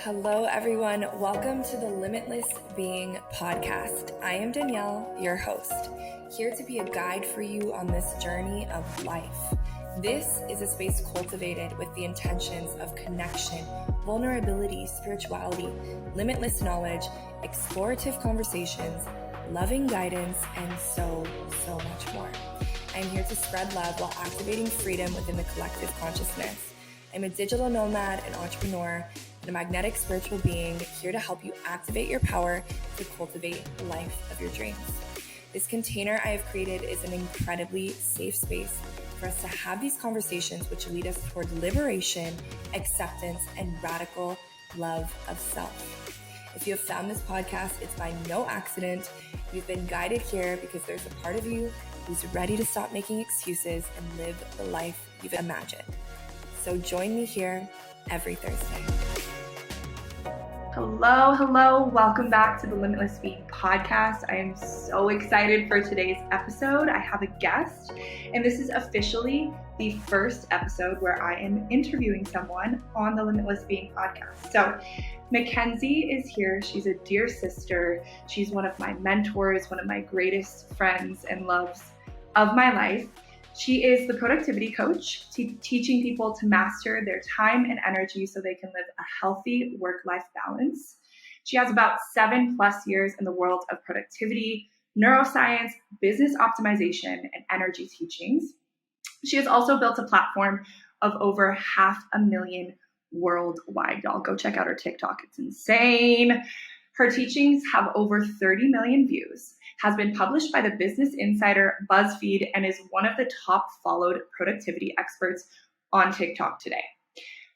Hello, everyone. Welcome to the Limitless Being podcast. I am Danielle, your host, here to be a guide for you on this journey of life. This is a space cultivated with the intentions of connection, vulnerability, spirituality, limitless knowledge, explorative conversations, loving guidance, and so much more. I'm here to spread love while activating freedom within the collective consciousness. I'm a digital nomad and entrepreneur and a magnetic spiritual being here to help you activate your power to cultivate the life of your dreams. This container I have created is an incredibly safe space for us to have these conversations which lead us toward liberation, acceptance, and radical love of self. If you have found this podcast, it's by no accident. You've been guided here because there's a part of you who's ready to stop making excuses and live the life you've imagined. So join me here every Thursday. Hello. Welcome back to the Limitless Being podcast. I am so excited for today's episode. I have a guest, and this is officially the first episode where I am interviewing someone on the Limitless Being podcast. So Mackenzie is here. She's a dear sister. She's one of my mentors, one of my greatest friends and loves of my life. She is the productivity coach, teaching people to master their time and energy so they can live a healthy work-life balance. She has about 7+ years in the world of productivity, neuroscience, business optimization, and energy teachings. She has also built a platform of over 500,000 worldwide. Y'all go check out her TikTok. It's insane. Her teachings have over 30 million views, has been published by the Business Insider, BuzzFeed, and is one of the top followed productivity experts on TikTok today.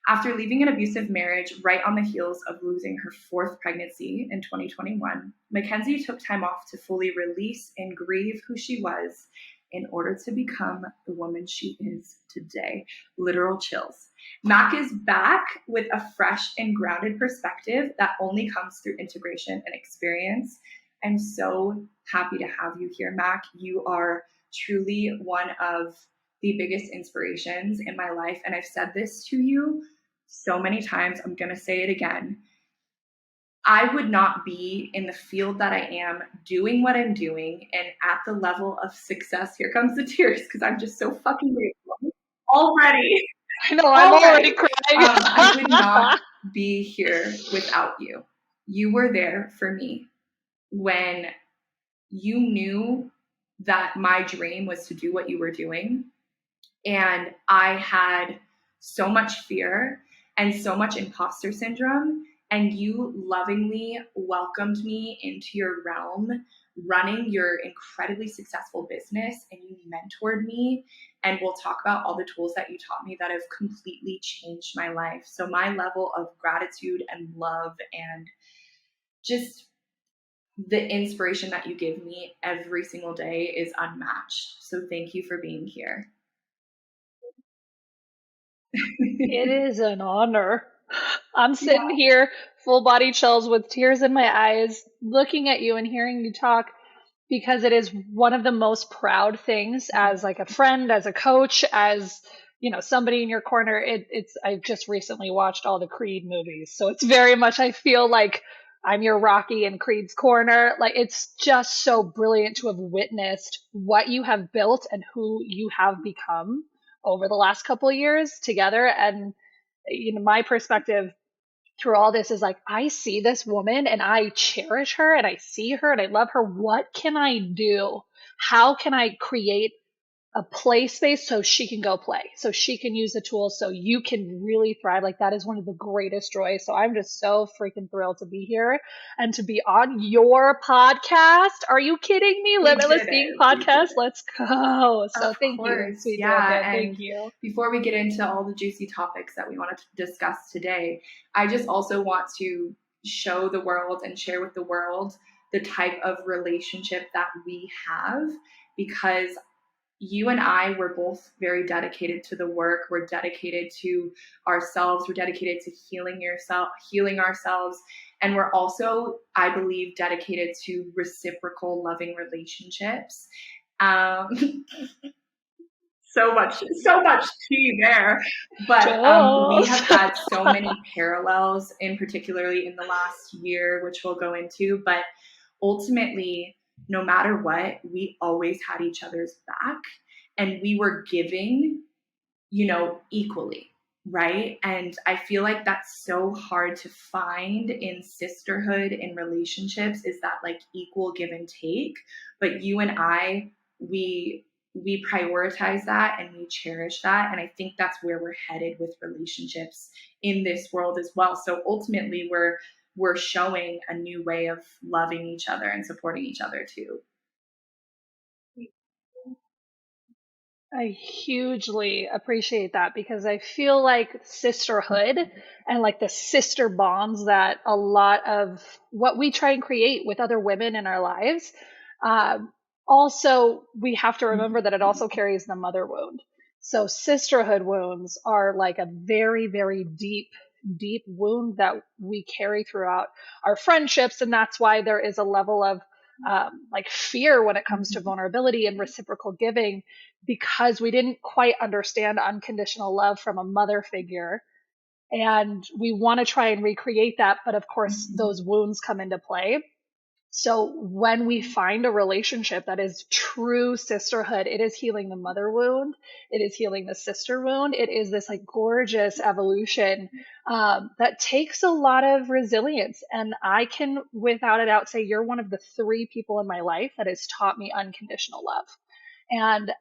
After leaving an abusive marriage right on the heels of losing her 4th pregnancy in 2021, Mackenzie took time off to fully release and grieve who she was in order to become the woman she is today. Literal chills. Mac is back with a fresh and grounded perspective that only comes through integration and experience. I'm so happy to have you here, Mac. You are truly one of the biggest inspirations in my life. And I've said this to you so many times. I'm going to say it again. I would not be in the field that I am, doing what I'm doing, and at the level of success. Here comes the tears because I'm just so fucking grateful already. I know, I'm already crying. I would not be here without you. You were there for me when you knew that my dream was to do what you were doing. And I had so much fear and so much imposter syndrome. And you lovingly welcomed me into your realm, running your incredibly successful business, and you mentored me. And we'll talk about all the tools that you taught me that have completely changed my life. So my level of gratitude and love and just the inspiration that you give me every single day is unmatched. So thank you for being here. It is an honor. I'm sitting here, full body chills with tears in my eyes, looking at you and hearing you talk, because it is one of the most proud things as like a friend, as a coach, as, you know, somebody in your corner. I've just recently watched all the Creed movies. So it's very much, I feel like I'm your Rocky in Creed's corner. Like, it's just so brilliant to have witnessed what you have built and who you have become over the last couple of years together. And, you know, my perspective through all this is like, I see this woman and I cherish her and I see her and I love her. What can I do? How can I create a play space so she can go play, so she can use the tools, so you can really thrive? Like, that is one of the greatest joys. So I'm just so freaking thrilled to be here and to be on your podcast. Are you kidding me? Limitless Being podcast. Let's go. So thank you, sweet Brandon. Thank you. Before we get into all the juicy topics that we want to discuss today, I just also want to show the world and share with the world the type of relationship that we have, because you and I were both very dedicated to the work. We're dedicated to ourselves. We're dedicated to healing ourselves. And we're also, I believe, dedicated to reciprocal loving relationships. So much tea there. But we have had so many parallels, in particularly in the last year, which we'll go into. But ultimately, no matter what, we always had each other's back, and we were giving, equally. Right. And I feel like that's so hard to find in sisterhood, in relationships, is that like equal give and take. But you and I, we prioritize that and we cherish that. And I think that's where we're headed with relationships in this world as well. So ultimately we're showing a new way of loving each other and supporting each other too. I hugely appreciate that, because I feel like sisterhood and like the sister bonds that a lot of what we try and create with other women in our lives, also, we have to remember that it also carries the mother wound. So sisterhood wounds are like a very, very deep, deep wound that we carry throughout our friendships. And that's why there is a level of like fear when it comes to vulnerability and reciprocal giving, because we didn't quite understand unconditional love from a mother figure. And we want to try and recreate that. But of course, those wounds come into play. So when we find a relationship that is true sisterhood, it is healing the mother wound. It is healing the sister wound. It is this like gorgeous evolution that takes a lot of resilience. And I can, without a doubt, say you're one of the 3 people in my life that has taught me unconditional love. And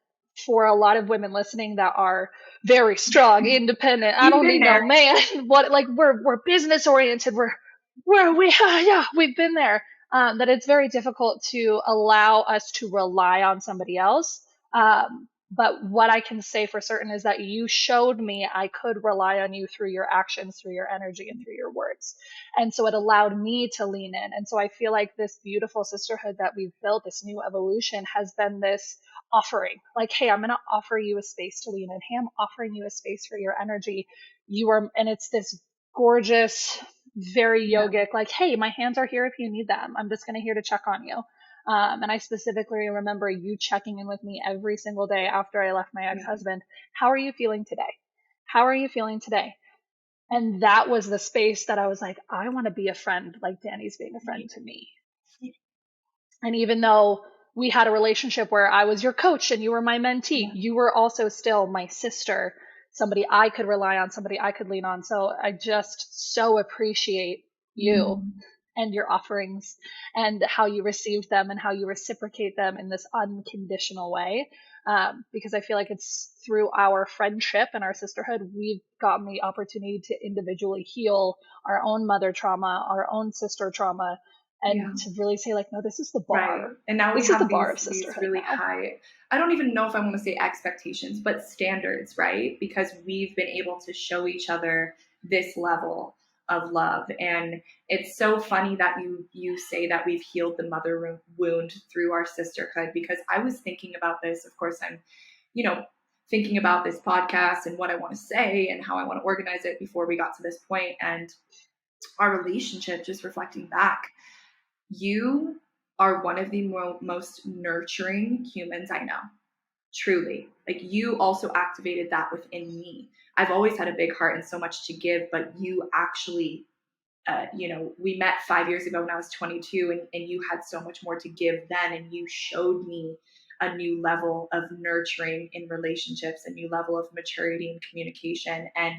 for a lot of women listening that are very strong, independent, I don't need no man. What, like, we're business oriented. We've been there. That it's very difficult to allow us to rely on somebody else. But what I can say for certain is that you showed me I could rely on you through your actions, through your energy, and through your words. And so it allowed me to lean in. And so I feel like this beautiful sisterhood that we've built, this new evolution, has been this offering. Like, hey, I'm going to offer you a space to lean in. Hey, I'm offering you a space for your energy. And it's this gorgeous, very yogic, like, hey, my hands are here if you need them. I'm just going to here to check on you. And I specifically remember you checking in with me every single day after I left my ex-husband. How are you feeling today? How are you feeling today? And that was the space that I was like, I want to be a friend like Danny's being a friend to me. And even though we had a relationship where I was your coach and you were my mentee, you were also still my sister, somebody I could rely on, somebody I could lean on. So I just so appreciate you and your offerings and how you received them and how you reciprocate them in this unconditional way. Because I feel like it's through our friendship and our sisterhood, we've gotten the opportunity to individually heal our own mother trauma, our own sister trauma, and to really say like, no, this is the bar. Right. And now we have these really high, I don't even know if I want to say expectations, but standards, right? Because we've been able to show each other this level of love. And it's so funny that you say that we've healed the mother wound through our sisterhood, because I was thinking about this. Of course, I'm, thinking about this podcast and what I want to say and how I want to organize it before we got to this point, and our relationship, just reflecting back. You are one of the most nurturing humans I know. Truly. Like, you also activated that within me. I've always had a big heart and so much to give, but you actually, we met 5 years ago when I was 22, and you had so much more to give then. And you showed me a new level of nurturing in relationships, a new level of maturity and communication. And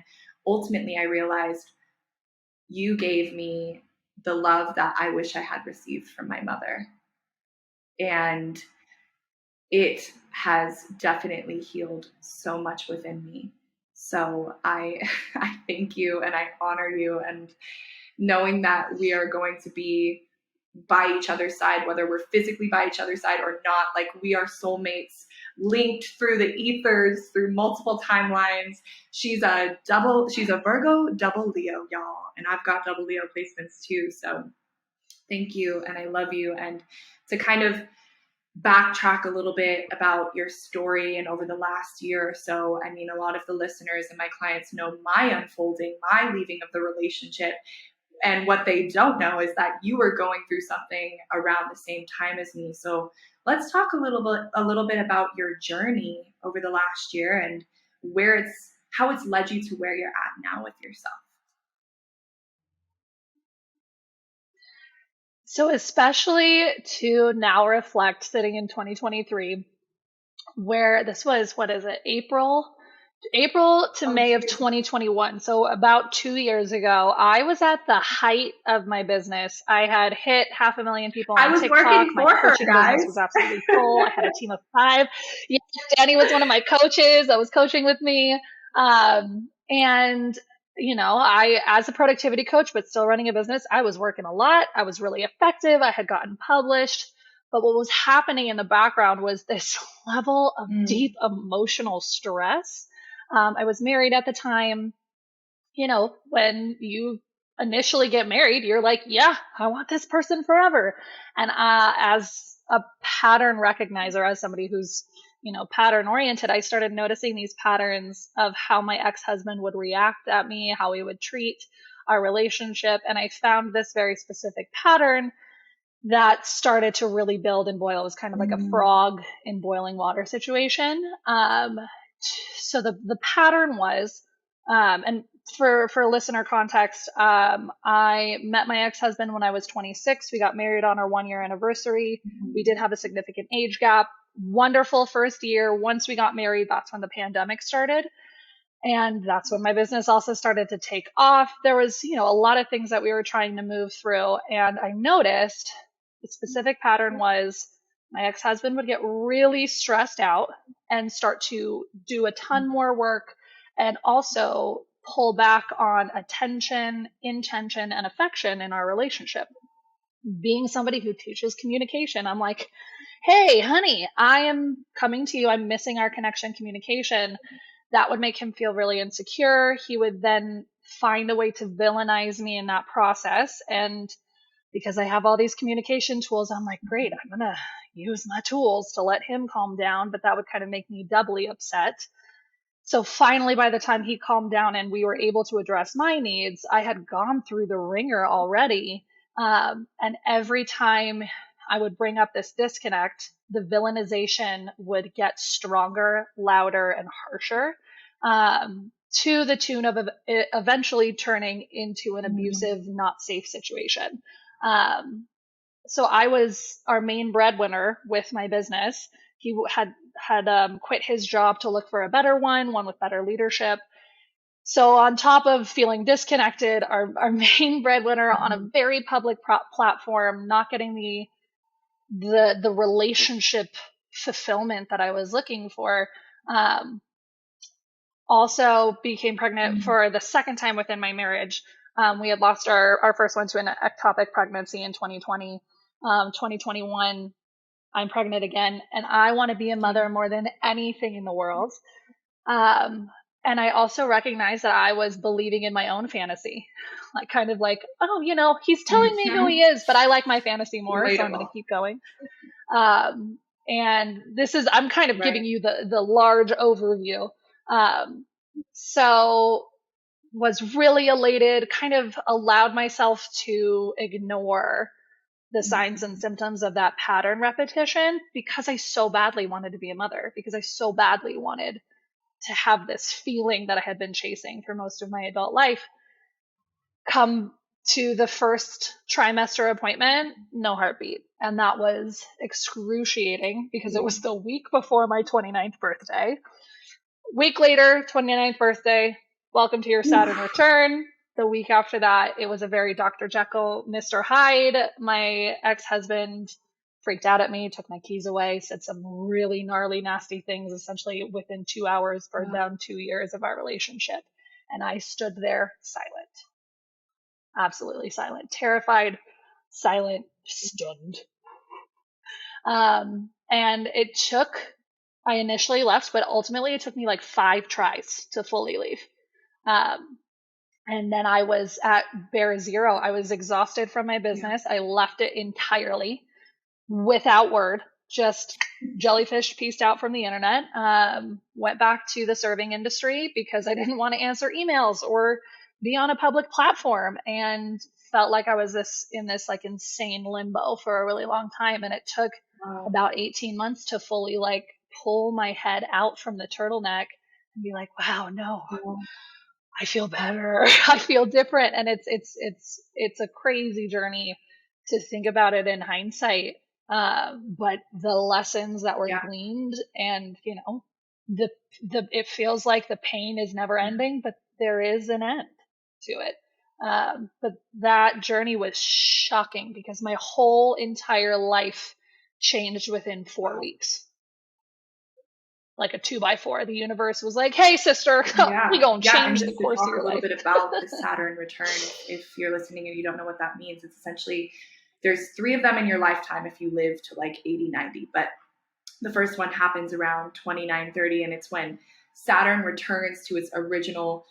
ultimately, I realized you gave me the love that I wish I had received from my mother. And it has definitely healed so much within me. So I thank you and I honor you, and knowing that we are going to be by each other's side, whether we're physically by each other's side or not. Like, we are soulmates, linked through the ethers, through multiple timelines. She's a Virgo, double Leo, y'all. And I've got double Leo placements too. So thank you. And I love you. And to kind of backtrack a little bit about your story and over the last year or so, I mean, a lot of the listeners and my clients know my unfolding, my leaving of the relationship. And what they don't know is that you were going through something around the same time as me. So let's talk a little bit about your journey over the last year and how it's led you to where you're at now with yourself. So especially to now reflect sitting in 2023, where this was, what is it, April to May of 2021. So about 2 years ago, I was at the height of my business. I had hit 500,000 people on TikTok. My coaching business was absolutely full. I had a team of 5. Yes, Danny was one of my coaches that was coaching with me. And I, as a productivity coach, but still running a business, I was working a lot. I was really effective. I had gotten published. But what was happening in the background was this level of deep emotional stress. I was married at the time. When you initially get married, you're like, yeah, I want this person forever. And as a pattern recognizer, as somebody who's, pattern oriented, I started noticing these patterns of how my ex-husband would react at me, how he would treat our relationship. And I found this very specific pattern that started to really build and boil. It was kind of like a frog in boiling water situation. So the pattern was, and for listener context, I met my ex-husband when I was 26. We got married on our 1-year anniversary. We did have a significant age gap. Wonderful first year. Once we got married, that's when the pandemic started. And that's when my business also started to take off. There was, a lot of things that we were trying to move through. And I noticed the specific pattern was my ex-husband would get really stressed out and start to do a ton more work and also pull back on attention, intention, and affection in our relationship. Being somebody who teaches communication, I'm like, hey, honey, I am coming to you. I'm missing our connection communication. That would make him feel really insecure. He would then find a way to villainize me in that process. And because I have all these communication tools, I'm like, great, I'm going to use my tools to let him calm down. But that would kind of make me doubly upset. So finally, by the time he calmed down and we were able to address my needs, I had gone through the ringer already. And every time I would bring up this disconnect, the villainization would get stronger, louder, and harsher, to the tune of eventually turning into an abusive, not safe situation. So I was our main breadwinner with my business. He had quit his job to look for a better one with better leadership. So on top of feeling disconnected, our main breadwinner on a very public platform, not getting the relationship fulfillment that I was looking for, also became pregnant for the second time within my marriage. We had lost our first one to an ectopic pregnancy in 2020. 2021, I'm pregnant again, and I want to be a mother more than anything in the world. And I also recognized that I was believing in my own fantasy, like kind of like, oh, he's telling me who he is, but I like my fantasy more, so I'm going to keep going. And I'm kind of giving you the large overview. So was really elated, kind of allowed myself to ignore the signs and symptoms of that pattern repetition because I so badly wanted to be a mother, because I so badly wanted to have this feeling that I had been chasing for most of my adult life. Come to the first trimester appointment, no heartbeat. And that was excruciating because it was the week before my 29th birthday. Week later, 29th birthday, welcome to your Saturn return. The week after that, it was a very Dr. Jekyll, Mr. Hyde. My ex-husband freaked out at me, took my keys away, said some really gnarly, nasty things. Essentially, within 2 hours, burned down 2 years of our relationship. And I stood there silent. Absolutely silent. Terrified, silent, stunned. And I initially left, but ultimately it took me like 5 tries to fully leave. And then I was at bare zero. I was exhausted from my business. I left it entirely without word, just jellyfish pieced out from the internet. Went back to the serving industry because I didn't want to answer emails or be on a public platform, and felt like I was in this like insane limbo for a really long time. And it took about 18 months to fully like pull my head out from the turtleneck and be like, wow, no, I feel better. I feel different. And it's a crazy journey to think about it in hindsight. But the lessons that were gleaned, and it feels like the pain is never ending, but there is an end to it. But that journey was shocking because my whole entire life changed within 4 weeks. Like a 2x4. The universe was like, "Hey, sister, we gonna change the course of your life." A little bit about the Saturn return. If you're listening and you don't know what that means, it's essentially there's 3 of them in your lifetime if you live to like 80, 90. But the first one happens around 29, 30, and it's when Saturn returns to the original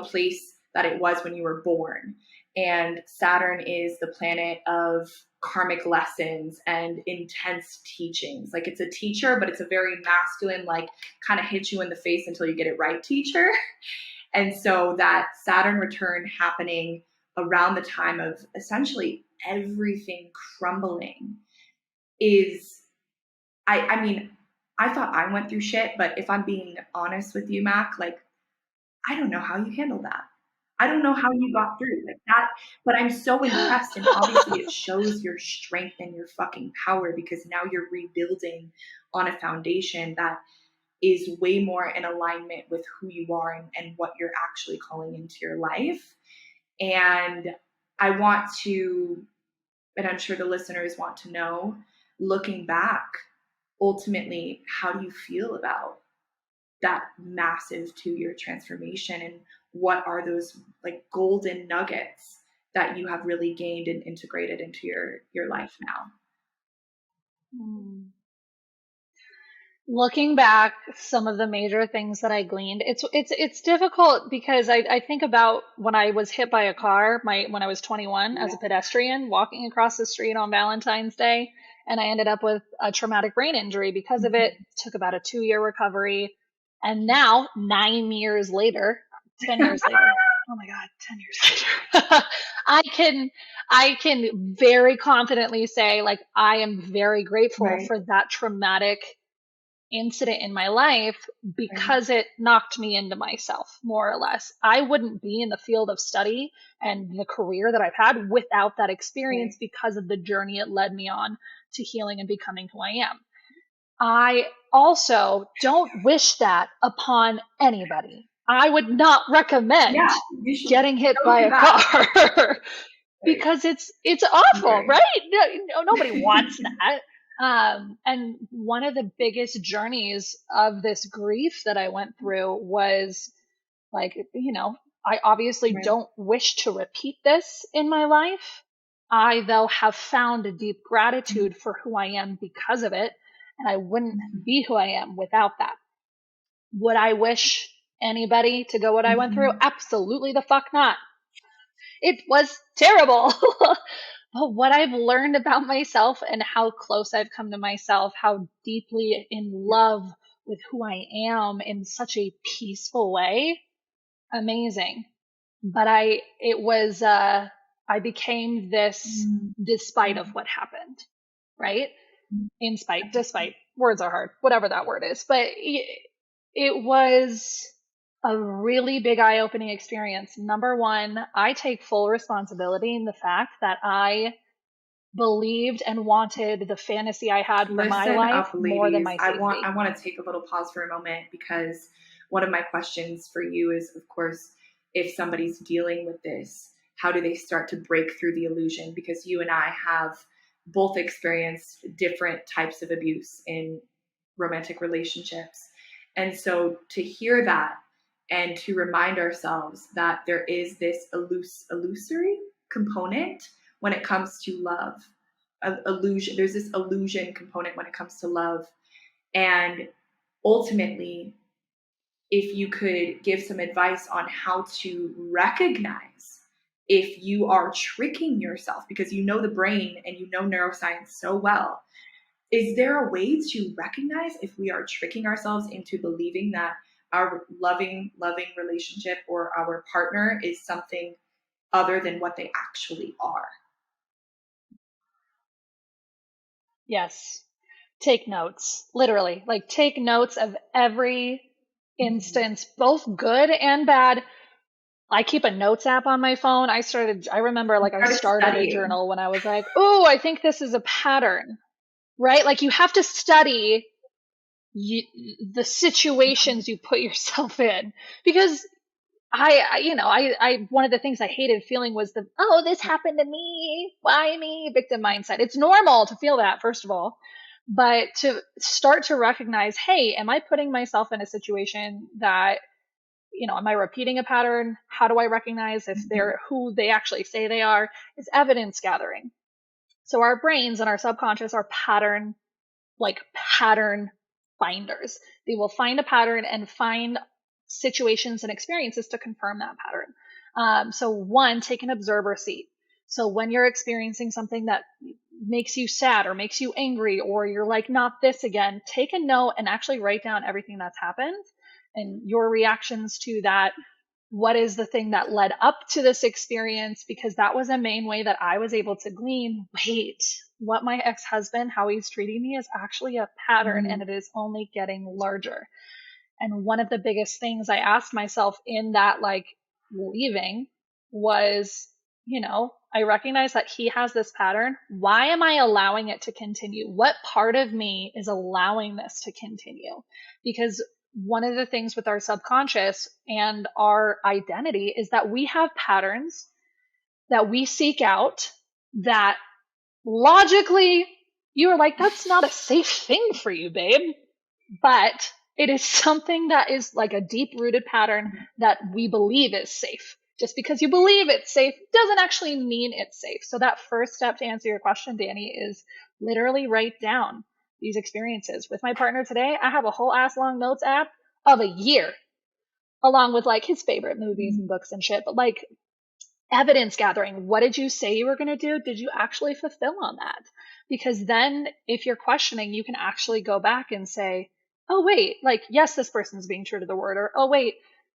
place that it was when you were born. And Saturn is the planet of karmic lessons and intense teachings. Like it's a teacher, but it's a very masculine, like kind of hit you in the face until you get it right teacher. And so that Saturn return happening around the time of essentially everything crumbling is, I mean, I thought I went through shit, but if I'm being honest with you, Mac, like, I don't know how you handle that. I don't know how you got through like that, but I'm so impressed. And obviously it shows your strength and your fucking power because now you're rebuilding on a foundation that is way more in alignment with who you are and what you're actually calling into your life. And I want to, and I'm sure the listeners want to know, looking back, ultimately, how do you feel about that massive 2-year transformation, and what are those like golden nuggets that you have really gained and integrated into your life now? Looking back, some of the major things that I gleaned, it's difficult because I think about when I was hit by a car, when I was 21 as a pedestrian walking across the street on Valentine's Day, and I ended up with a traumatic brain injury because of it. Took about a 2-year recovery. And now 9 years later, 10 years later, oh my God, 10 years later, I can very confidently say, like, I am very grateful for that traumatic incident in my life because it knocked me into myself, more or less. I wouldn't be in the field of study and the career that I've had without that experience because of the journey it led me on to healing and becoming who I am. I also don't wish that upon anybody. I would not recommend getting hit by a car because it's awful, right? No, nobody wants that. And one of the biggest journeys of this grief that I went through was like, I obviously don't wish to repeat this in my life. I, though, have found a deep gratitude for who I am because of it. And I wouldn't be who I am without that. Would I wish anybody to go what I went through? Absolutely the fuck not. It was terrible. But what I've learned about myself and how close I've come to myself, how deeply in love with who I am in such a peaceful way, amazing. But I became this despite of what happened, right? In spite, despite, words are hard, whatever that word is. But it was a really big eye-opening experience. Number one, I take full responsibility in the fact that I believed and wanted the fantasy I had for my life more than my safety. I want to take a little pause for a moment because one of my questions for you is, of course, if somebody's dealing with this, how do they start to break through the illusion? Because you and I have both experienced different types of abuse in romantic relationships. And so to hear that and to remind ourselves that there is this illusory component when it comes to love, illusion. There's this illusion component when it comes to love. And ultimately, if you could give some advice on how to recognize if you are tricking yourself, because you know the brain and you know neuroscience so well, is there a way to recognize if we are tricking ourselves into believing that our loving relationship or our partner is something other than what they actually are? Yes. take notes, literally, like take notes of every instance, both good and bad. I keep a notes app on my phone. I remember like I started a studying. journal when I was like, oh, I think this is a pattern, right? Like you have to study the situations you put yourself in, because one of the things I hated feeling was oh, this happened to me. Why me? Victim mindset. It's normal to feel that, first of all, but to start to recognize, hey, am I putting myself in a situation that, am I repeating a pattern? How do I recognize if they're who they actually say they are? Is evidence gathering. So our brains and our subconscious are pattern finders. They will find a pattern and find situations and experiences to confirm that pattern. So one, take an observer seat. So when you're experiencing something that makes you sad or makes you angry, or you're like, not this again, take a note and actually write down everything that's happened and your reactions to that. What is the thing that led up to this experience? Because that was a main way that I was able to glean, wait, what my ex-husband, how he's treating me is actually a pattern, and it is only getting larger. And one of the biggest things I asked myself in that leaving was, I recognize that he has this pattern. Why am I allowing it to continue? What part of me is allowing this to continue? Because one of the things with our subconscious and our identity is that we have patterns that we seek out that logically you are like, that's not a safe thing for you, babe. But it is something that is like a deep rooted pattern that we believe is safe. Just because you believe it's safe doesn't actually mean it's safe. So that first step to answer your question, Danny, is literally write down these experiences. With my partner today, I have a whole ass long notes app of a year, along with like his favorite movies and books and shit. But like evidence gathering, what did you say you were going to do? Did you actually fulfill on that? Because then if you're questioning, you can actually go back and say, oh, wait, like, yes, this person's being true to the word, or, oh, wait,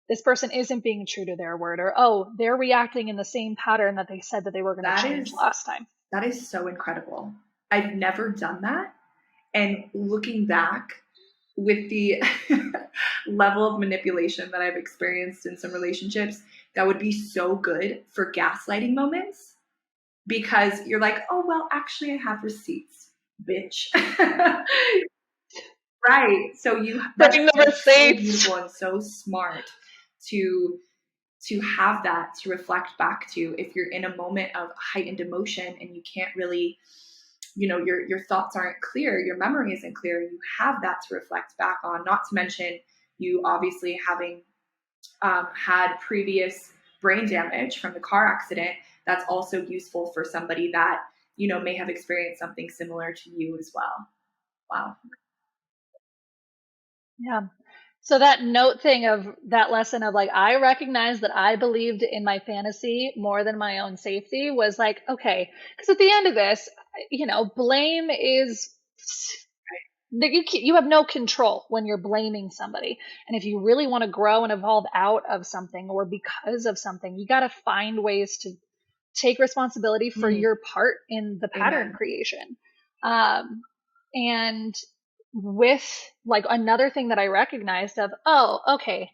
this person isn't being true to their word, or, oh, they're reacting in the same pattern that they said that they were going to change last time. That is so incredible. I've never done that. And looking back with the level of manipulation that I've experienced in some relationships, that would be so good for gaslighting moments, because you're like, oh, well, actually I have receipts, bitch. Right. So that's so beautiful and so smart to have that to reflect back to if you're in a moment of heightened emotion and you can't really, your thoughts aren't clear, your memory isn't clear, you have that to reflect back on, not to mention you obviously having had previous brain damage from the car accident. That's also useful for somebody that, may have experienced something similar to you as well. Wow. Yeah. So that note thing of that lesson of like, I recognize that I believed in my fantasy more than my own safety was like, okay, because at the end of this, blame is, you have no control when you're blaming somebody. And if you really want to grow and evolve out of something or because of something, you got to find ways to take responsibility for your part in the pattern creation. And with like another thing that I recognized of, oh, okay,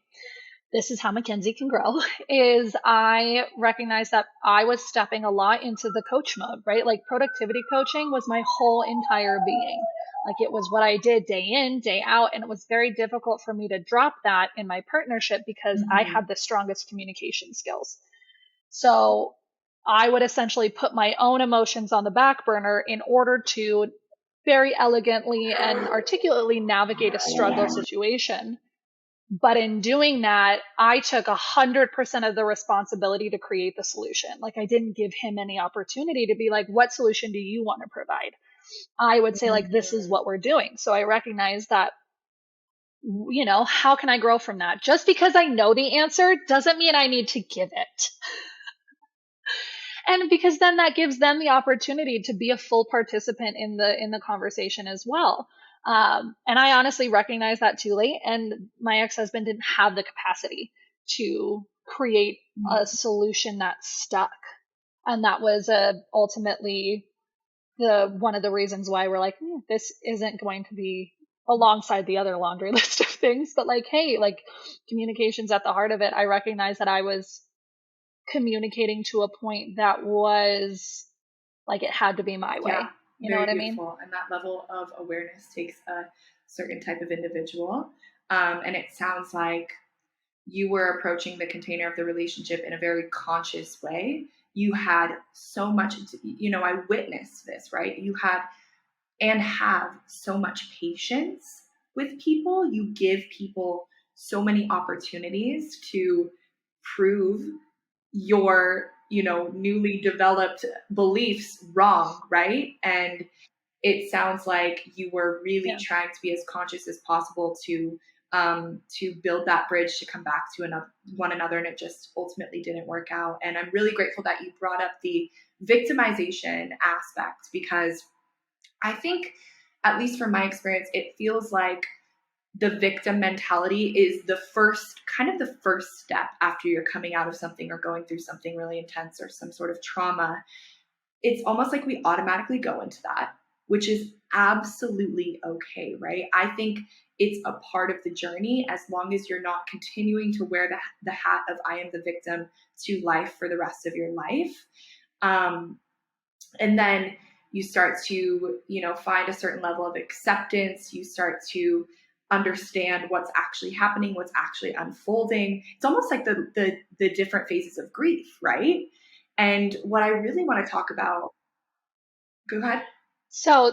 this is how Mackenzie can grow, is I recognized that I was stepping a lot into the coach mode, right? Like productivity coaching was my whole entire being. Like it was what I did day in, day out. And it was very difficult for me to drop that in my partnership because I had the strongest communication skills. So I would essentially put my own emotions on the back burner in order to very elegantly and articulately navigate a struggle situation. But in doing that, I took 100% of the responsibility to create the solution. Like I didn't give him any opportunity to be like, what solution do you want to provide? I would say like, this is what we're doing. So I recognize that, how can I grow from that? Just because I know the answer doesn't mean I need to give it. And because then that gives them the opportunity to be a full participant in the conversation as well. And I honestly recognize that too late. And my ex-husband didn't have the capacity to create a solution that stuck. And that was ultimately one of the reasons why we're like, this isn't going to be alongside the other laundry list of things, but like, hey, like communication's at the heart of it. I recognize that I was communicating to a point that was like, it had to be my way. Yeah, You know what I mean? beautiful. And that level of awareness takes a certain type of individual. And it sounds like you were approaching the container of the relationship in a very conscious way. You had so much, I witnessed this, right? You had and have so much patience with people. You give people so many opportunities to prove your, newly developed beliefs wrong, right? And it sounds like you were really trying to be as conscious as possible to build that bridge to come back to one another, and it just ultimately didn't work out. And I'm really grateful that you brought up the victimization aspect, because I think, at least from my experience, it feels like the victim mentality is the first step after you're coming out of something or going through something really intense or some sort of trauma. It's almost like we automatically go into that, which is absolutely okay, right? I think it's a part of the journey, as long as you're not continuing to wear the hat of I am the victim to life for the rest of your life. And then you start to, find a certain level of acceptance. You start to understand what's actually happening, what's actually unfolding. It's almost like the different phases of grief, right? And what I really want to talk about, go ahead. So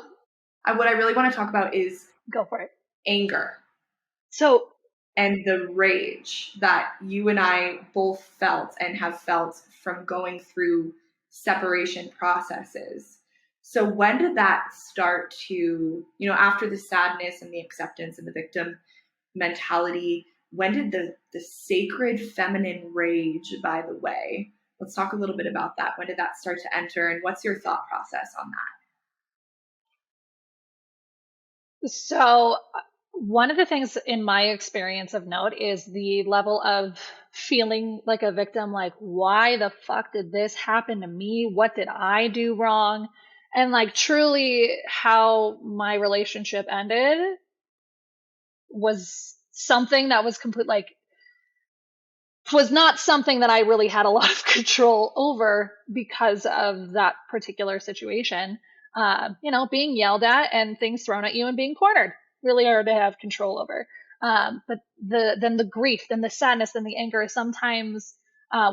What I really want to talk about is go for it. Anger. So, and the rage that you and I both felt and have felt from going through separation processes. So when did that start to, after the sadness and the acceptance and the victim mentality, when did the sacred feminine rage, by the way, let's talk a little bit about that. When did that start to enter, and what's your thought process on that? So one of the things in my experience of note is the level of feeling like a victim, like, why the fuck did this happen to me? What did I do wrong? And like, truly, how my relationship ended was something that was was not something that I really had a lot of control over because of that particular situation. Being yelled at and things thrown at you and being cornered really hard to have control over. But then the grief, then the sadness, then the anger, sometimes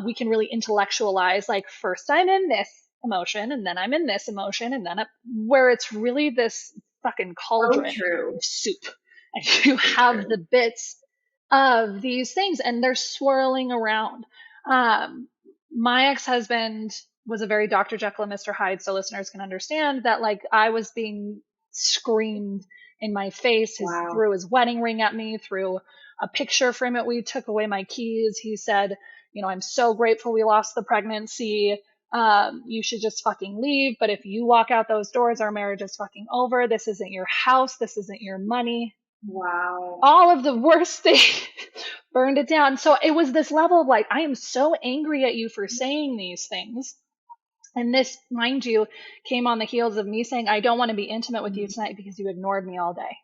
we can really intellectualize, like, first I'm in this emotion and then I'm in this emotion, and then where it's really this fucking cauldron of soup. And you have the bits of these things and they're swirling around. My ex-husband was a very Dr. Jekyll and Mr. Hyde, so listeners can understand that, like, I was being screamed in my face. Threw his wedding ring at me, threw a picture frame at me, took away my keys. He said, I'm so grateful we lost the pregnancy. You should just fucking leave. But if you walk out those doors, our marriage is fucking over. This isn't your house. This isn't your money. Wow. All of the worst things burned it down. So it was this level of, like, I am so angry at you for saying these things. And this, mind you, came on the heels of me saying, I don't want to be intimate with you tonight because you ignored me all day.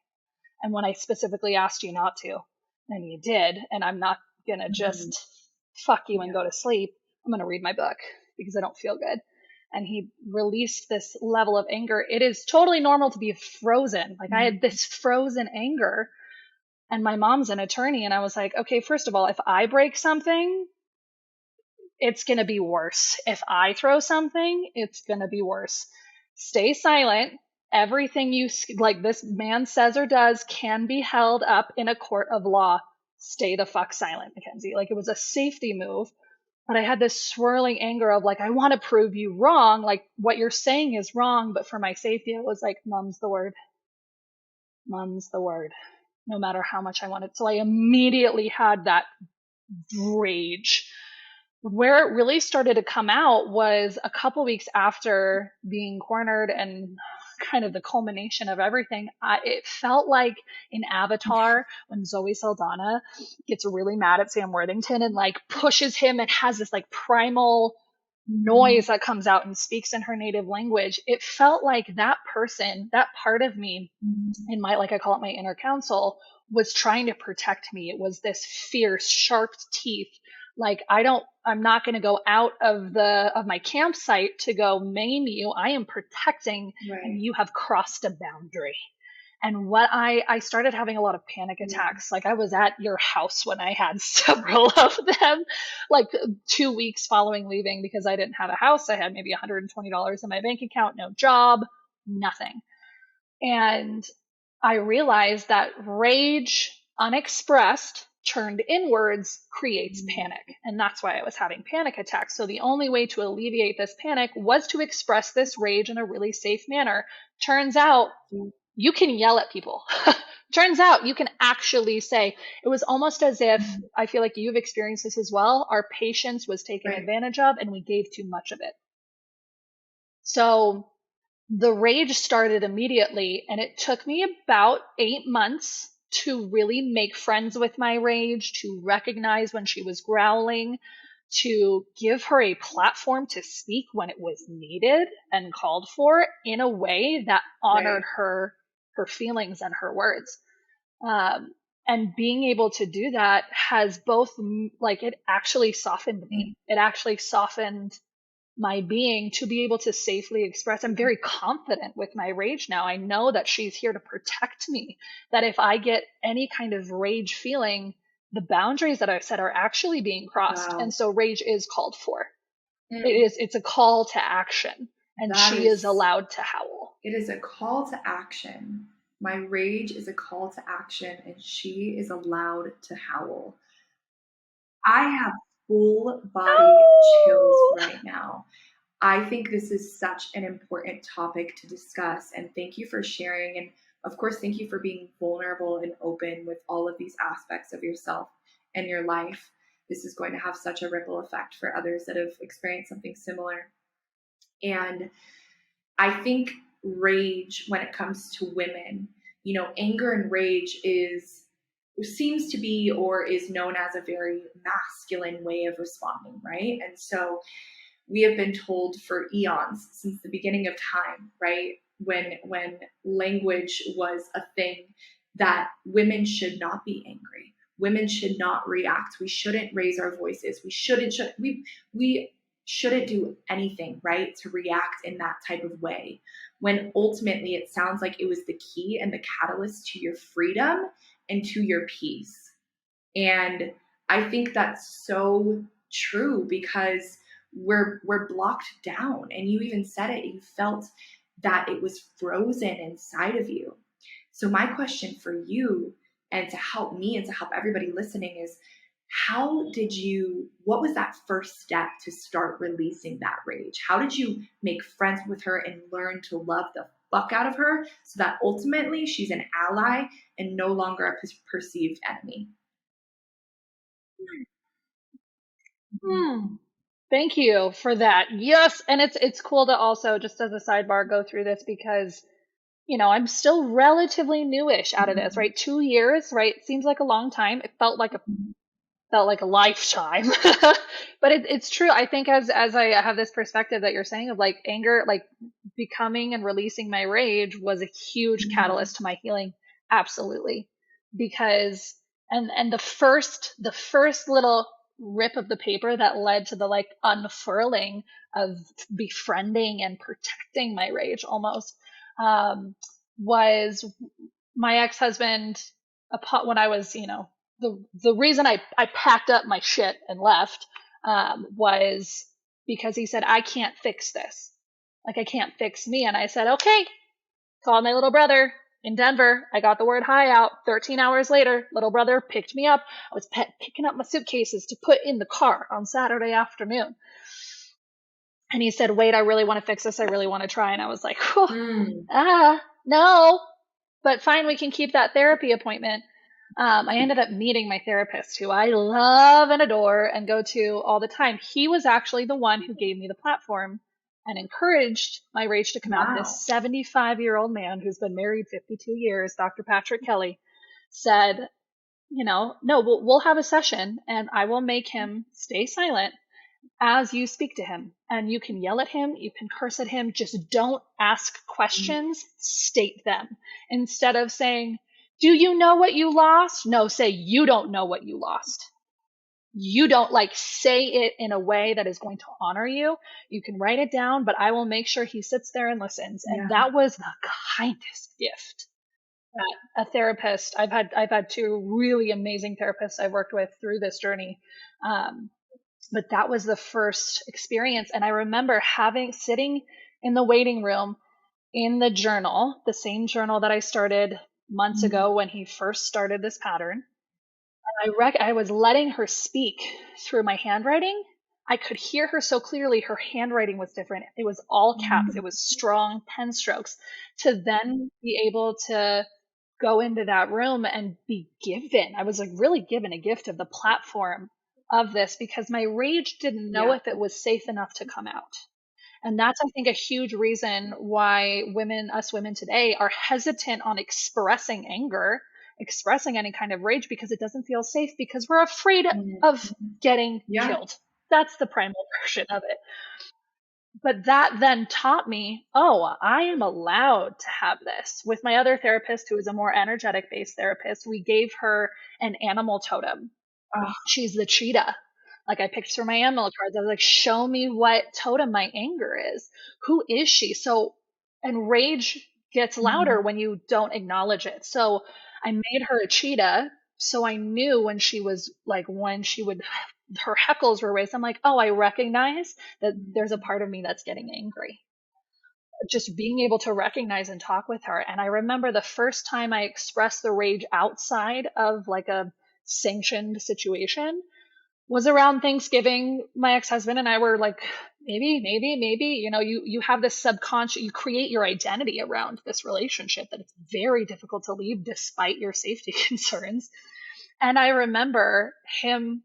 And when I specifically asked you not to, and you did, and I'm not going to just fuck you and go to sleep, I'm going to read my book because I don't feel good. And he released this level of anger. It is totally normal to be frozen. Like, I had this frozen anger, and my mom's an attorney. And I was like, okay, first of all, if I break something, it's going to be worse. If I throw something, it's going to be worse. Stay silent. Everything like this man says or does can be held up in a court of law. Stay the fuck silent, Mackenzie. Like, it was a safety move. But I had this swirling anger of, like, I want to prove you wrong. Like, what you're saying is wrong. But for my safety, I was like, mum's the word. Mum's the word. No matter how much I wanted. So I immediately had that rage. Where it really started to come out was a couple weeks after being cornered and kind of the culmination of everything. It felt like in Avatar when Zoe Saldana gets really mad at Sam Worthington and, like, pushes him and has this, like, primal noise that comes out and speaks in her native language, it felt like that person, that part of me in my, like I call it my inner counsel, was trying to protect me. It was this fierce, sharp teeth. Like, I'm not going to go out of my campsite to go maim you. I am protecting, and you have crossed a boundary. And what I started having a lot of panic attacks. Like, I was at your house when I had several of them, like 2 weeks following leaving, because I didn't have a house. I had maybe $120 in my bank account, no job, nothing. And I realized that rage unexpressed, turned inwards, creates panic. And that's why I was having panic attacks. So the only way to alleviate this panic was to express this rage in a really safe manner. Turns out you can yell at people. Turns out you can actually say, it was almost as if, I feel like you've experienced this as well, our patience was taken advantage of and we gave too much of it. So the rage started immediately, and it took me about 8 months to really make friends with my rage, to recognize when she was growling, to give her a platform to speak when it was needed and called for in a way that honored her feelings and her words. And being able to do that has both, like, it actually softened me. It actually softened my being to be able to safely express. I'm very confident with my rage now. I know that she's here to protect me, that if I get any kind of rage feeling, the boundaries that I've set are actually being crossed. And so rage is called for. It's a call to action, and she is allowed to howl. It is a call to action. My rage is a call to action, and she is allowed to howl. I have full body chills right now. I think this is such an important topic to discuss, and thank you for sharing. And of course, thank you for being vulnerable and open with all of these aspects of yourself and your life. This is going to have such a ripple effect for others that have experienced something similar. And I think rage, when it comes to women, anger and rage seems to be, or is known as, a very masculine way of responding, right? And so we have been told for eons, since the beginning of time, right, when language was a thing, that women should not be angry. Women should not react. We shouldn't raise our voices. We shouldn't do anything, right, to react in that type of way, when ultimately it sounds like it was the key and the catalyst to your freedom and to your peace. And I think that's so true, because we're blocked down. And you even said it, you felt that it was frozen inside of you. So my question for you, and to help me and to help everybody listening, is what was that first step to start releasing that rage? How did you make friends with her and learn to love the fuck out of her, so that ultimately she's an ally and no longer a perceived enemy? Thank you for that. Yes. And it's cool to also, just as a sidebar, go through this, because I'm still relatively newish out of this, right? 2 years, right? Seems like a long time. It felt like a lifetime. But it's true. I think as I have this perspective that you're saying of, like, anger, like becoming and releasing my rage was a huge catalyst to my healing. Absolutely. Because and the first little rip of the paper that led to the, like, unfurling of befriending and protecting my rage almost, was my ex-husband, when I was, the reason I packed up my shit and left, was because he said, I can't fix this. Like, I can't fix me. And I said, okay, called my little brother in Denver. I got the word hi out. 13 hours later, little brother picked me up. I was picking up my suitcases to put in the car on Saturday afternoon. And he said, wait, I really want to fix this. I really want to try. And I was like, no, but fine. We can keep that therapy appointment. I ended up meeting my therapist, who I love and adore and go to all the time. He was actually the one who gave me the platform and encouraged my rage to come out. This 75-year-old man who's been married 52 years, Dr. Patrick Kelly, said, no, we'll have a session, and I will make him stay silent, as you speak to him. And you can yell at him, you can curse at him, just don't ask questions, state them. Instead of saying, do you know what you lost? No, say, you don't know what you lost. You don't, like, say it in a way that is going to honor you. You can write it down, but I will make sure he sits there and listens. And that was the kindest gift that a therapist, I've had two really amazing therapists I've worked with through this journey. But that was the first experience. And I remember sitting in the waiting room in the journal, the same journal that I started months ago when he first started this pattern. I was letting her speak through my handwriting. I could hear her so clearly. Her handwriting was different. It was all caps. It was strong pen strokes. To then be able to go into that room and be given, I was like really given a gift of the platform of this, because my rage didn't know if it was safe enough to come out. And that's, I think, a huge reason why us women today are hesitant on expressing anger, expressing any kind of rage, because it doesn't feel safe, because we're afraid of getting killed. That's the primal version of it. But that then taught me, oh, I am allowed to have this. With my other therapist, who is a more energetic based therapist, we gave her an animal totem. She's the cheetah. Like, I picked through my animal cards. I was like, show me what totem my anger is. Who is she? So, and rage gets louder when you don't acknowledge it. So I made her a cheetah. So I knew when she was like, her heckles were raised, I'm like, oh, I recognize that there's a part of me that's getting angry. Just being able to recognize and talk with her. And I remember the first time I expressed the rage outside of like a sanctioned situation was around Thanksgiving. My ex-husband and I were like, maybe, you know, you have this subconscious, you create your identity around this relationship that it's very difficult to leave despite your safety concerns. And I remember him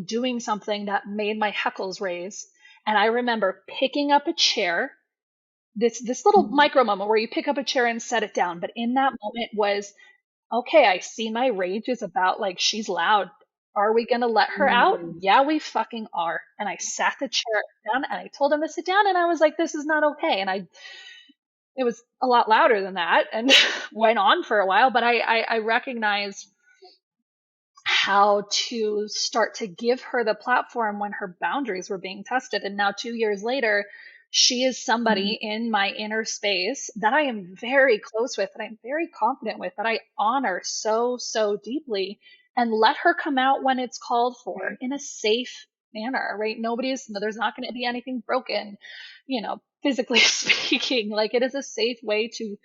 doing something that made my heckles raise. And I remember picking up a chair, this little micro moment where you pick up a chair and set it down. But in that moment was, okay, I see my rage is about, like, she's loud. Are we going to let her out? Yeah, we fucking are. And I sat the chair down and I told him to sit down, and I was like, this is not okay. And it was a lot louder than that and went on for a while, but I recognized how to start to give her the platform when her boundaries were being tested. And now 2 years later, she is somebody in my inner space that I am very close with, that I'm very confident with, that I honor so, so deeply, and let her come out when it's called for in a safe manner, right? There's not going to be anything broken, you know, physically speaking. Like, it is a safe way to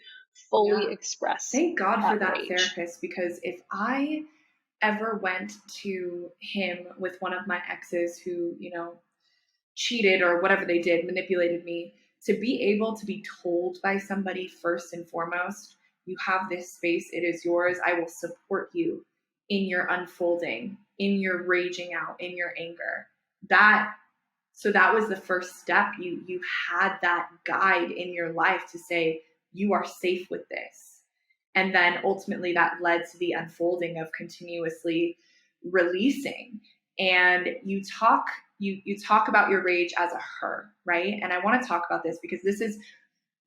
fully express. Thank God for that rage. Therapist, because if I ever went to him with one of my exes who, you know, cheated or whatever they did, manipulated me, to be able to be told by somebody first and foremost, you have this space, it is yours, I will support you in your unfolding, in your raging out, in your anger. So that was the first step. You had that guide in your life to say, you are safe with this. And then ultimately that led to the unfolding of continuously releasing. And you talk about your rage as a her, right? And I want to talk about this because this is,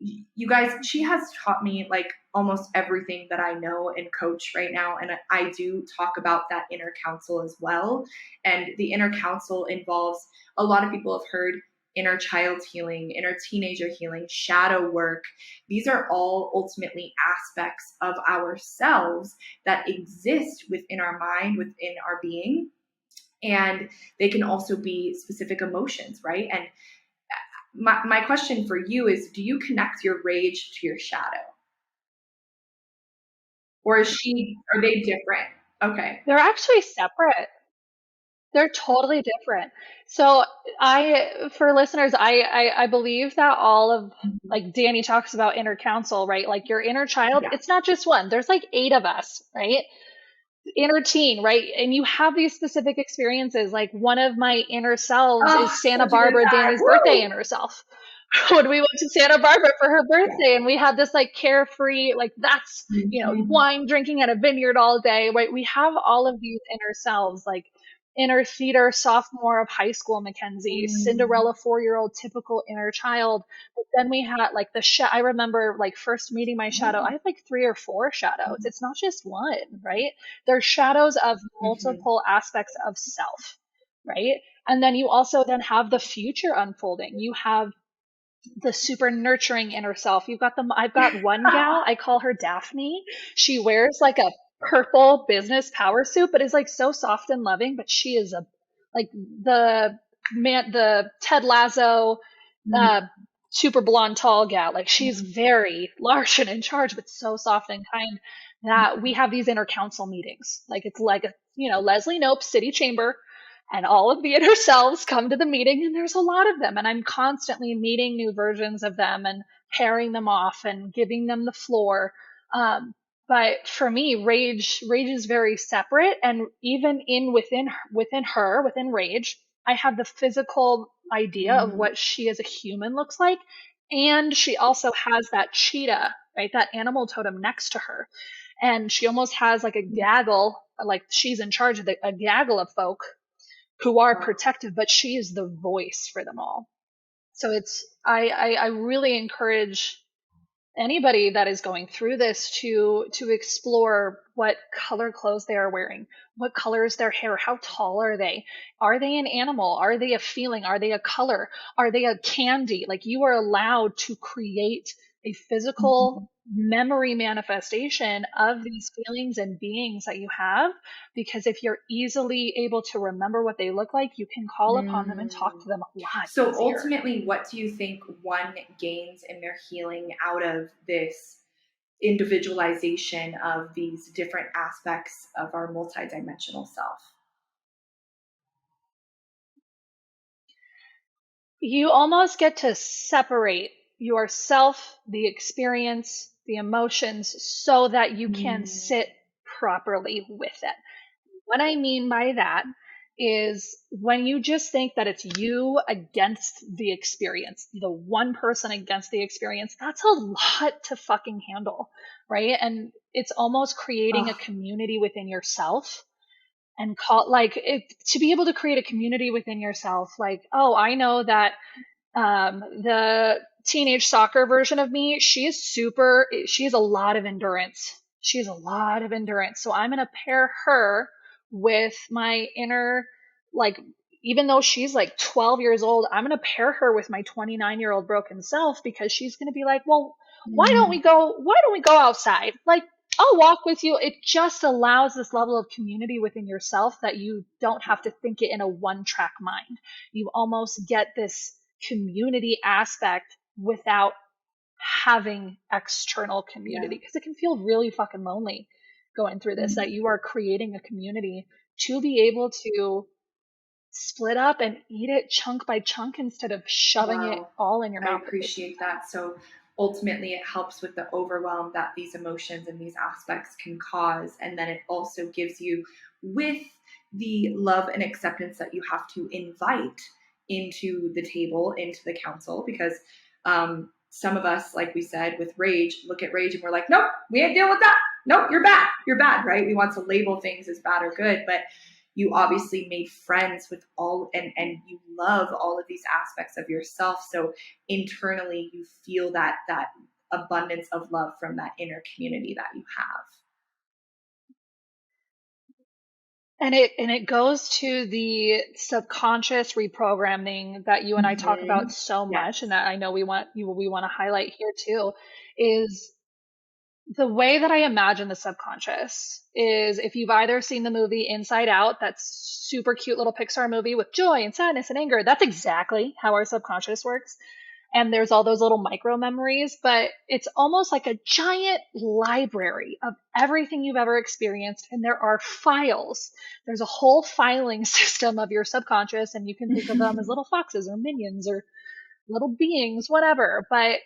you guys, she has taught me like almost everything that I know and coach right now. And I do talk about that inner counsel as well. And the inner counsel involves, a lot of people have heard inner child healing, inner teenager healing, shadow work. These are all ultimately aspects of ourselves that exist within our mind, within our being. And they can also be specific emotions, right? And my question for you is, do you connect your rage to your shadow? Or are they different? Okay. They're actually separate. They're totally different. So for listeners, I believe that all of, like Danny talks about inner counsel, right? Like your inner child, it's not just one. There's like 8 of us, right? Inner teen, right? And you have these specific experiences. Like one of my inner selves is Santa Barbara, Danny's birthday inner self. When we went to Santa Barbara for her birthday, and we had this like carefree, like that's, you know, wine drinking at a vineyard all day, right? We have all of these inner selves, like inner theater sophomore of high school Mackenzie, Cinderella 4-year-old typical inner child. But then we had like I remember like first meeting my shadow. I had like 3 or 4 shadows. It's not just one, right? There's shadows of multiple aspects of self, right? And then you also then have the future unfolding. You have the super nurturing inner self. I've got one gal, I call her Daphne. She wears like a purple business power suit, but is like so soft and loving, but she is like the Ted Lasso, uh, super blonde, tall gal. Like she's very large and in charge, but so soft and kind that we have these inner council meetings. Like it's like Leslie Knope's city chamber, and all of the inner selves come to the meeting, and there's a lot of them, and I'm constantly meeting new versions of them and pairing them off and giving them the floor. But for me, rage is very separate, and even within rage, I have the physical idea of what she as a human looks like, and she also has that cheetah, right, that animal totem next to her, and she almost has like a gaggle, like she's in charge of a gaggle of folk who are protective, but she is the voice for them all. So I really encourage anybody that is going through this to explore what color clothes they are wearing, what color is their hair, how tall are they an animal, are they a feeling, are they a color, are they a candy? Like you are allowed to create a physical memory manifestation of these feelings and beings that you have, because if you're easily able to remember what they look like, you can call upon them and talk to them a lot So easier. ultimately, what do you think one gains in their healing out of this individualization of these different aspects of our multidimensional self? You almost get to separate yourself, the experience, the emotions, so that you can sit properly with it. What I mean by that is when you just think that it's you against the experience, the one person against the experience, that's a lot to fucking handle, right? And it's almost creating a community within yourself, and to be able to create a community within yourself. Like, oh, I know that the teenage soccer version of me, she has a lot of endurance. She has a lot of endurance. So I'm going to pair her with my inner, like, even though she's like 12 years old, I'm going to pair her with my 29-year-old broken self, because she's going to be like, well, why don't we go outside? Like, I'll walk with you. It just allows this level of community within yourself that you don't have to think it in a one-track mind. You almost get this community aspect without having external community, because it can feel really fucking lonely going through this, that you are creating a community to be able to split up and eat it chunk by chunk instead of shoving it all in your mouth. I appreciate that. So ultimately it helps with the overwhelm that these emotions and these aspects can cause, and then it also gives you, with the love and acceptance that you have to invite into the table, into the council, because some of us, like we said, with rage, look at rage and we're like, nope, we ain't dealing with that. Nope, you're bad, right? We want to label things as bad or good, but you obviously made friends with all, and you love all of these aspects of yourself. So internally you feel that abundance of love from that inner community that you have. And it goes to the subconscious reprogramming that you and I talk about so much, and that I know we want to highlight here too, is the way that I imagine the subconscious is, if you've either seen the movie Inside Out, that super cute little Pixar movie with joy and sadness and anger, that's exactly how our subconscious works. And there's all those little micro memories, but it's almost like a giant library of everything you've ever experienced. And there are files. There's a whole filing system of your subconscious, and you can think of them as little foxes or minions or little beings, whatever. But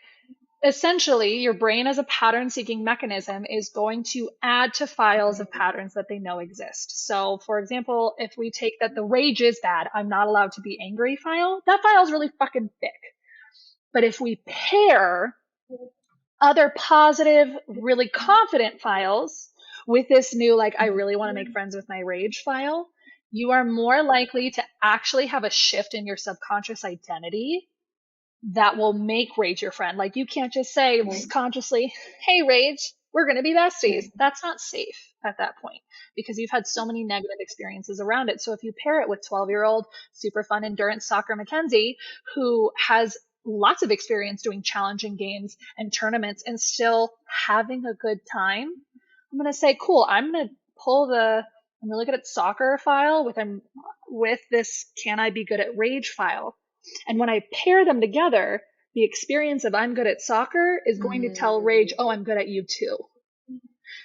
essentially, your brain, as a pattern seeking mechanism, is going to add to files of patterns that they know exist. So, for example, if we take that the rage is bad, I'm not allowed to be angry file, that file is really fucking thick. But if we pair other positive, really confident files with this new, like, I really want to make friends with my rage file, you are more likely to actually have a shift in your subconscious identity that will make rage your friend. Like, you can't just say consciously, hey, rage, we're going to be besties. That's not safe at that point because you've had so many negative experiences around it. So if you pair it with 12-year-old super fun endurance soccer Mackenzie, who has lots of experience doing challenging games and tournaments and still having a good time, I'm going to say, cool, I'm going to look at soccer file with this can I be good at rage file. And when I pair them together, the experience of I'm good at soccer is going to tell rage, oh, I'm good at you too.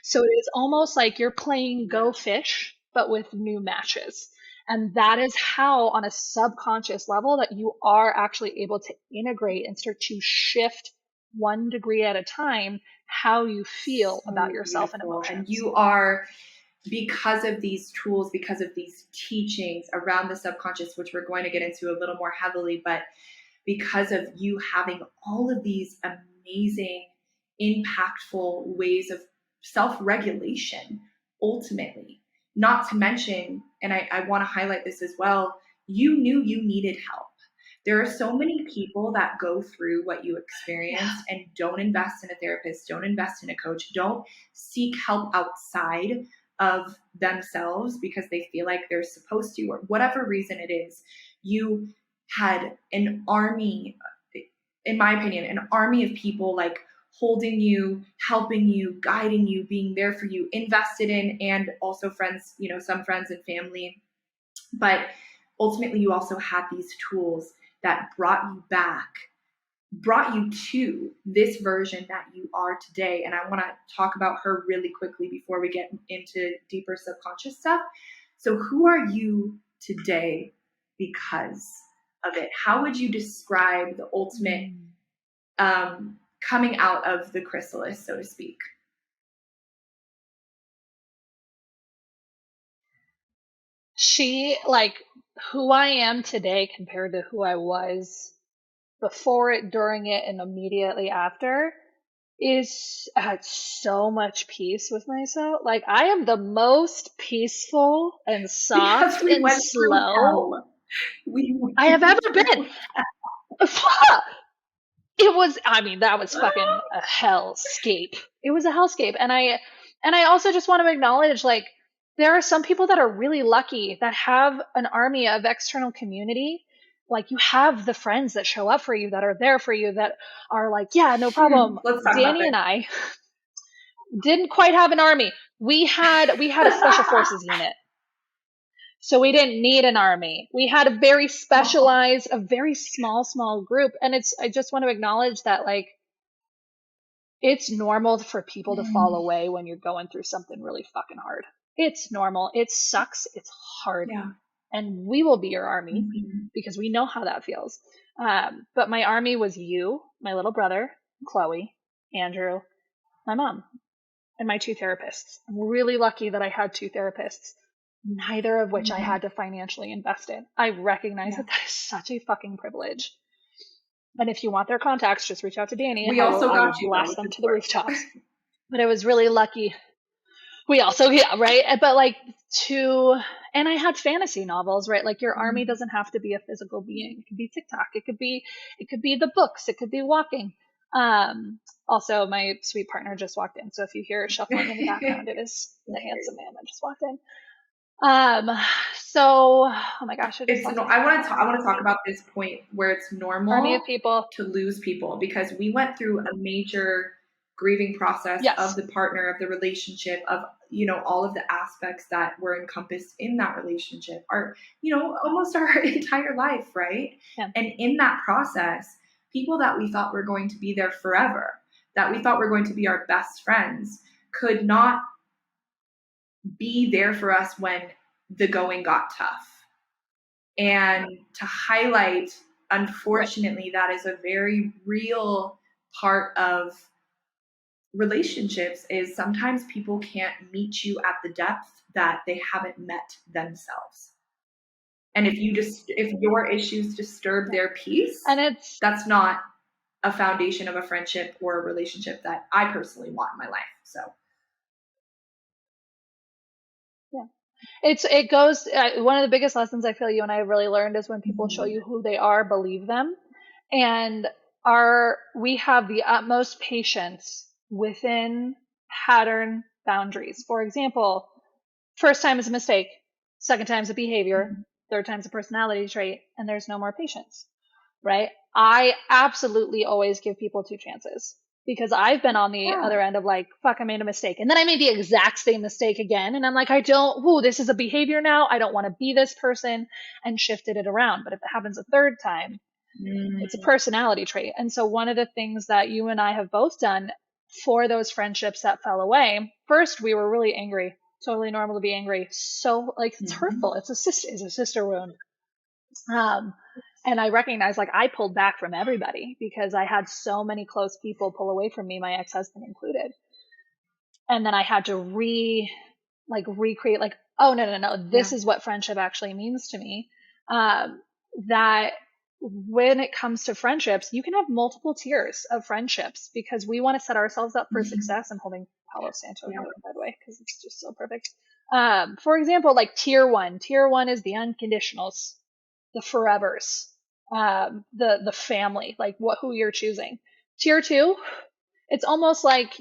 So it is almost like you're playing Go Fish, but with new matches. And that is how, on a subconscious level, that you are actually able to integrate and start to shift 1 degree at a time how you feel about yourself and emotions. And you are, because of these tools, because of these teachings around the subconscious, which we're going to get into a little more heavily, but because of you having all of these amazing, impactful ways of self-regulation, ultimately, not to mention, and I want to highlight this as well, you knew you needed help. There are so many people that go through what you experienced and don't invest in a therapist, don't invest in a coach, don't seek help outside of themselves because they feel like they're supposed to, or whatever reason it is. You had an army, in my opinion, an army of people like holding you, helping you, guiding you, being there for you, invested in, and also friends, some friends and family. But ultimately, you also had these tools that brought you to this version that you are today. And I want to talk about her really quickly before we get into deeper subconscious stuff. So who are you today because of it? How would you describe the ultimate coming out of the chrysalis, so to speak? Who I am today compared to who I was before it, during it, and immediately after is had so much peace with myself. Like, I am the most peaceful and soft and slow I have ever been. That was fucking a hellscape. It was a hellscape. And I also just want to acknowledge, like, there are some people that are really lucky that have an army of external community. Like, you have the friends that show up for you, that are there for you, that are like, yeah, no problem. Danny and I didn't quite have an army. We had a special forces unit. So we didn't need an army. We had a very specialized, a very small group. And I just want to acknowledge that, like, it's normal for people to fall away when you're going through something really fucking hard. It's normal. It sucks. It's hard. Yeah. And we will be your army because we know how that feels. But my army was you, my little brother, Chloe, Andrew, my mom, and my 2 therapists. I'm really lucky that I had 2 therapists, neither of which I had to financially invest in. I recognize that is such a fucking privilege. And if you want their contacts, just reach out to Danny. We also got you, blast them to the rooftops. But I was really lucky. We also, right? But and I had fantasy novels, right? Like, your army doesn't have to be a physical being. It could be TikTok. It could be the books. It could be walking. Also, my sweet partner just walked in. So if you hear shuffling in the background, it is the handsome man that just walked in. So, oh my gosh, I want to talk about this point where it's normal army of people to lose people, because we went through a major grieving process of the partner, of the relationship, of, all of the aspects that were encompassed in that relationship, almost our entire life, right? Yeah. And in that process, people that we thought were going to be there forever, that we thought were going to be our best friends, could not be there for us when the going got tough. And to highlight, unfortunately, that is a very real part of relationships, is sometimes people can't meet you at the depth that they haven't met themselves. And if your issues disturb their peace, and that's not a foundation of a friendship or a relationship that I personally want in my life. So It goes, one of the biggest lessons I feel you and I have really learned is when people show Mhm. you who they are, believe them. And we have the utmost patience within pattern boundaries. For example, first time is a mistake, second time is a behavior, third time is a personality trait, and there's no more patience, right? I absolutely always give people two chances because I've been on the Yeah. other end of like, fuck, I made a mistake. And then I made the exact same mistake again. And I'm like, this is a behavior now. I don't want to be this person, and shifted it around. But if it happens a third time, it's a Mm. personality trait. And so one of the things that you and I have both done for those friendships that fell away, first we were really angry. Totally normal to be angry. So like it's Mhm. hurtful. It's a sister wound. Um, and I recognized like I pulled back from everybody because I had so many close people pull away from me, my ex-husband included. And then I had to recreate like, oh no, Yeah. this is what friendship actually means to me. That when it comes to friendships, you can have multiple tiers of friendships because we want to set ourselves up for Mhm. success. I'm holding Palo Santo Yeah. here, by the way, because it's just so perfect. For example, like tier one. Tier one is the unconditionals, the forevers, the family, like who you're choosing. Tier two, it's almost like,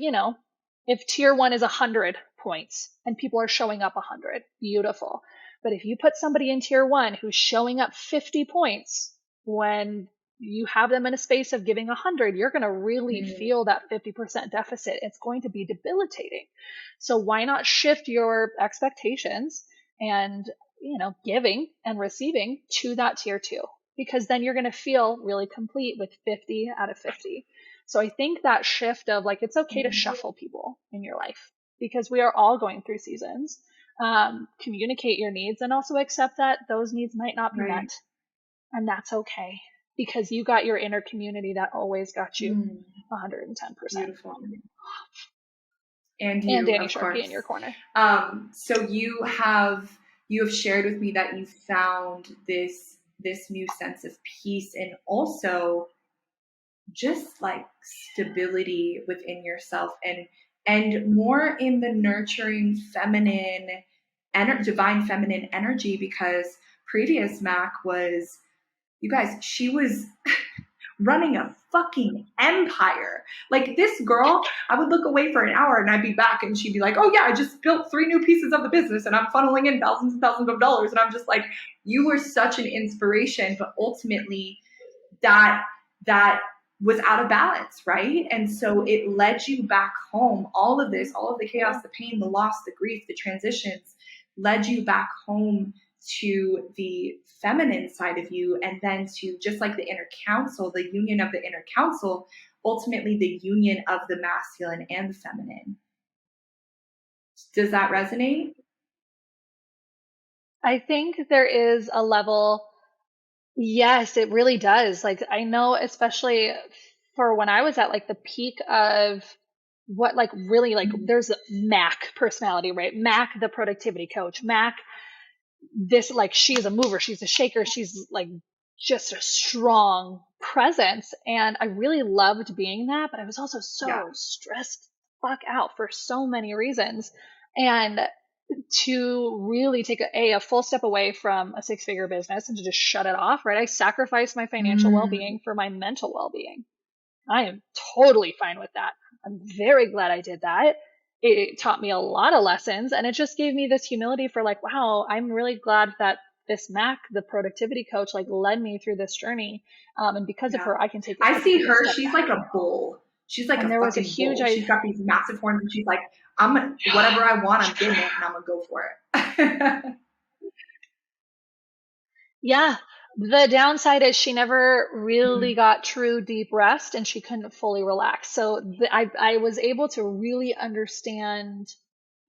if tier one is 100 points and people are showing up 100, beautiful. But if you put somebody in tier one who's showing up 50 points when you have them in a space of giving 100, you're going to really Mm. feel that 50% deficit. It's going to be debilitating. So why not shift your expectations and, giving and receiving to that tier two? Because then you're going to feel really complete with 50 out of 50. So I think that shift of like, it's okay to shuffle people in your life because we are all going through seasons. Communicate your needs and also accept that those needs might not be Right. met. And that's okay because you got your inner community that always got you Mm. 110%. Beautiful. And And you, Danny of Sharkey in course. your corner. So you have shared with me that you found this new sense of peace and also just like stability within yourself and more in the nurturing feminine divine feminine energy, because previous Mac was, you guys, she was running a fucking empire. Like this girl, I would look away for an hour and I'd be back and she'd be like, oh yeah, I just built 3 new pieces of the business and I'm funneling in thousands and thousands of dollars. And I'm just like, you were such an inspiration, but ultimately that that was out of balance, right? And so it led you back home. All of this, all of the chaos, the pain, the loss, the grief, the transitions led you back home to the feminine side of you, and then to, just like the inner council, the union of the inner council, ultimately the union of the masculine and the feminine. Does that resonate? I think there is a level. Yes, it really does. Like I know, especially for when I was at like the peak of what like really like there's a Mac personality, right? Mac, the productivity coach. Mac, this like she's a mover, she's a shaker, she's like just a strong presence. And I really loved being that, but I was also Yeah. so stressed fuck out for so many reasons. And to really take a full step away from a 6-figure business and to just shut it off, right? I sacrificed my financial Mm. well-being for my mental well-being. I am totally fine with that. I'm very glad I did that. It taught me a lot of lessons and it just gave me this humility for like, wow, I'm really glad that this Mac, the productivity coach, like led me through this journey. And because of Yeah. her, I can take I take see a her, step she's back. like a bull. She's like And a there was a fucking huge, bull. She's got these massive horns and she's like, whatever I want, I'm getting it and I'm gonna go for it. yeah. The downside is she never really got true deep rest and she couldn't fully relax. So I was able to really understand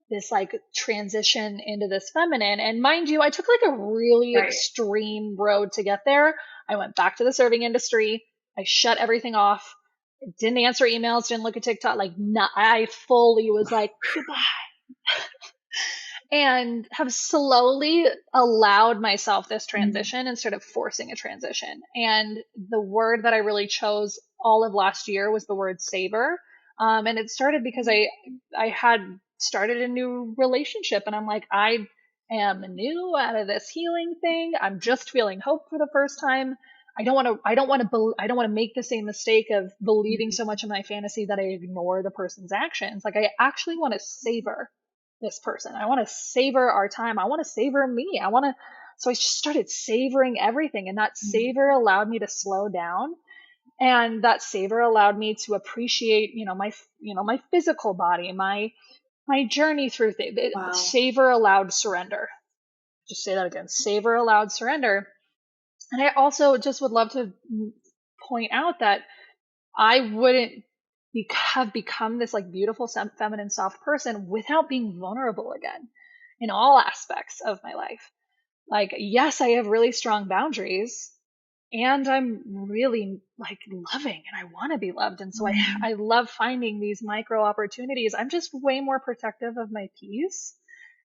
this like transition into this feminine. And mind you, I took like a really Right. extreme road to get there. I went back to the serving industry. I shut everything off. Didn't answer emails, didn't look at TikTok. Like, I fully was like, goodbye. And have slowly allowed myself this transition instead of forcing a transition. And the word that I really chose all of last year was the word savor. And it started because I had started a new relationship and I'm like, am new out of this healing thing. I'm just feeling hope for the first time. I don't want to make the same mistake of believing so much in my fantasy that I ignore the person's actions. Like, I actually want to savor this person. I want to savor our time. I want to savor me. So I just started savoring everything, and that savor allowed me to slow down. And that savor allowed me to appreciate, my physical body, my journey through things. Wow. Savor allowed surrender. Just say that again. Savor allowed surrender. And I also just would love to point out that I wouldn't have become this like beautiful, feminine, soft person without being vulnerable again in all aspects of my life. Like, yes, I have really strong boundaries, and I'm really like loving, and I want to be loved. And so I love finding these micro opportunities. I'm just way more protective of my peace,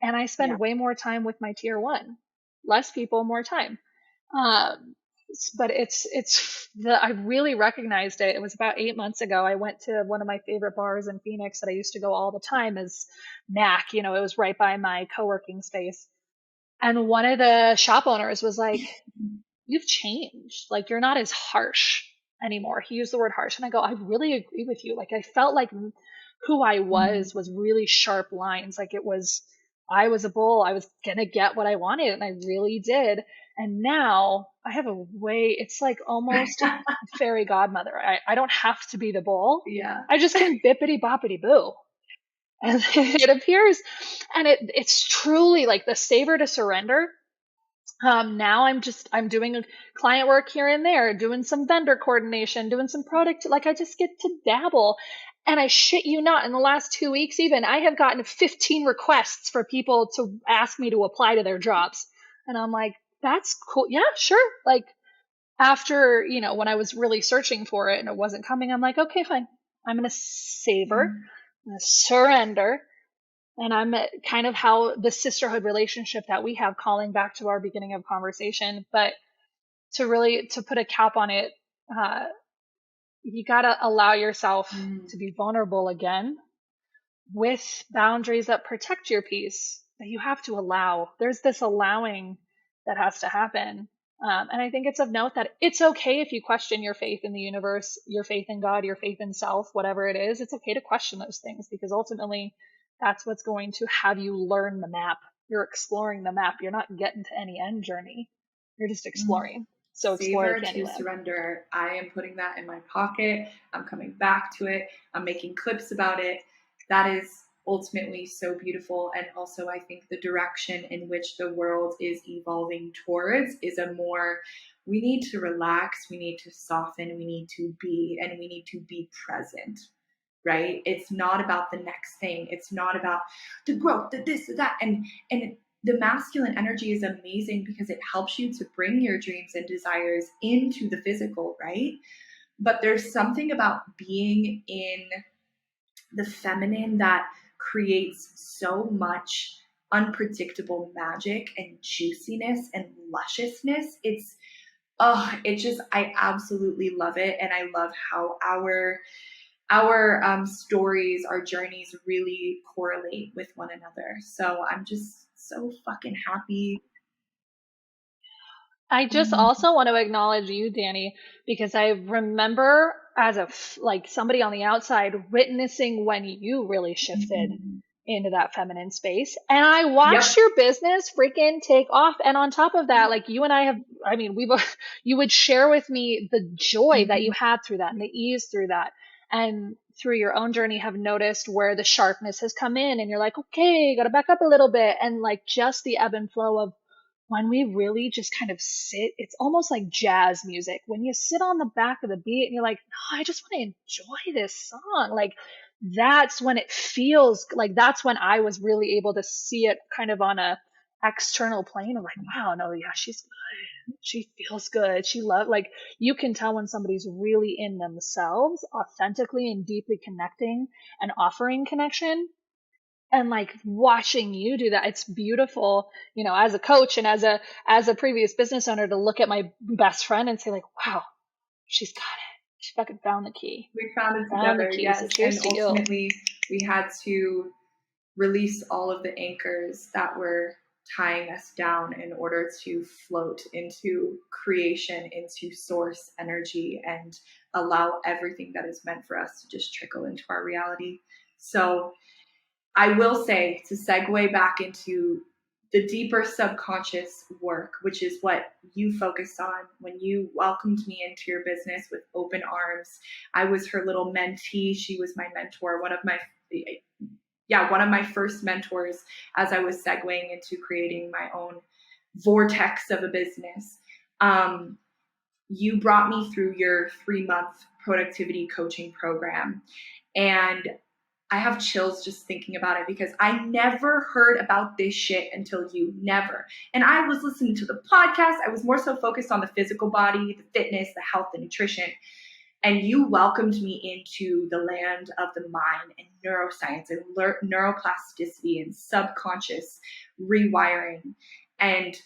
and I spend way more time with my tier 1. Less people, more time. But I really recognized it. It was about 8 months ago. I went to one of my favorite bars in Phoenix that I used to go all the time, as Mac, it was right by my co-working space. And one of the shop owners was like, "You've changed. Like, you're not as harsh anymore." He used the word harsh. And I go, "I really agree with you." Like, I felt like who I was really sharp lines. Like, I was a bull. I was going to get what I wanted, and I really did. And now I have it's like almost fairy godmother. I don't have to be the bull. Yeah. I just can bippity boppity boo. And it appears, and it's truly like the savor to surrender. Now I'm doing client work here and there, doing some vendor coordination, doing some product. Like, I just get to dabble. And I shit you not, in the last 2 weeks, even, I have gotten 15 requests for people to ask me to apply to their jobs. And I'm like, that's cool. Yeah, sure. Like, after, when I was really searching for it and it wasn't coming, I'm like, okay, fine. I'm going to savor, I'm going to surrender. And I'm at kind of how the sisterhood relationship that we have, calling back to our beginning of conversation, but to put a cap on it, you got to allow yourself to be vulnerable again with boundaries that protect your peace, that you have to allow. There's this allowing that has to happen. And I think it's of note that it's okay if you question your faith in the universe, your faith in God, your faith in self, whatever it is. It's okay to question those things, because ultimately that's what's going to have you learn the map. You're exploring the map. You're not getting to any end journey. You're just exploring. So explore Savor to surrender. I am putting that in my pocket. I'm coming back to it. I'm making clips about it. That is ultimately so beautiful. And also, I think the direction in which the world is evolving towards is we need to relax, we need to soften, we need to be, and we need to be present, right? It's not about the next thing. It's not about the growth, the this, the that. And the masculine energy is amazing because it helps you to bring your dreams and desires into the physical, right? But there's something about being in the feminine that creates so much unpredictable magic and juiciness and lusciousness. I absolutely love it. And I love how our stories, our journeys really correlate with one another. So I'm just so fucking happy. I just also want to acknowledge you, Danny, because I remember as somebody on the outside witnessing when you really shifted into that feminine space. And I watched your business freaking take off. And on top of that, like, you and I you would share with me the joy that you had through that and the ease through that. And through your own journey, have noticed where the sharpness has come in, and you're like, okay, got to back up a little bit. And like, just the ebb and flow of when we really just kind of sit, it's almost like jazz music. When you sit on the back of the beat and you're like, no, I just want to enjoy this song. Like, that's when it feels like, that's when I was really able to see it kind of on a external plane of like, wow, no, yeah, she's good. She feels good. Like, you can tell when somebody's really in themselves, authentically and deeply connecting and offering connection. And like, watching you do that, it's beautiful, as a coach and as a previous business owner, to look at my best friend and say like, wow, she's got it. She fucking found the key. We found it together, yes. So and ultimately, we had to release all of the anchors that were tying us down in order to float into creation, into source energy, and allow everything that is meant for us to just trickle into our reality. So I will say, to segue back into the deeper subconscious work, which is what you focused on when you welcomed me into your business with open arms. I was her little mentee. She was my mentor, one of my first mentors as I was segueing into creating my own vortex of a business. You brought me through your 3-month productivity coaching program. And I have chills just thinking about it, because I never heard about this shit until you. Never. And I was listening to the podcast. I was more so focused on the physical body, the fitness, the health, the nutrition. And you welcomed me into the land of the mind and neuroscience and neuroplasticity and subconscious rewiring. And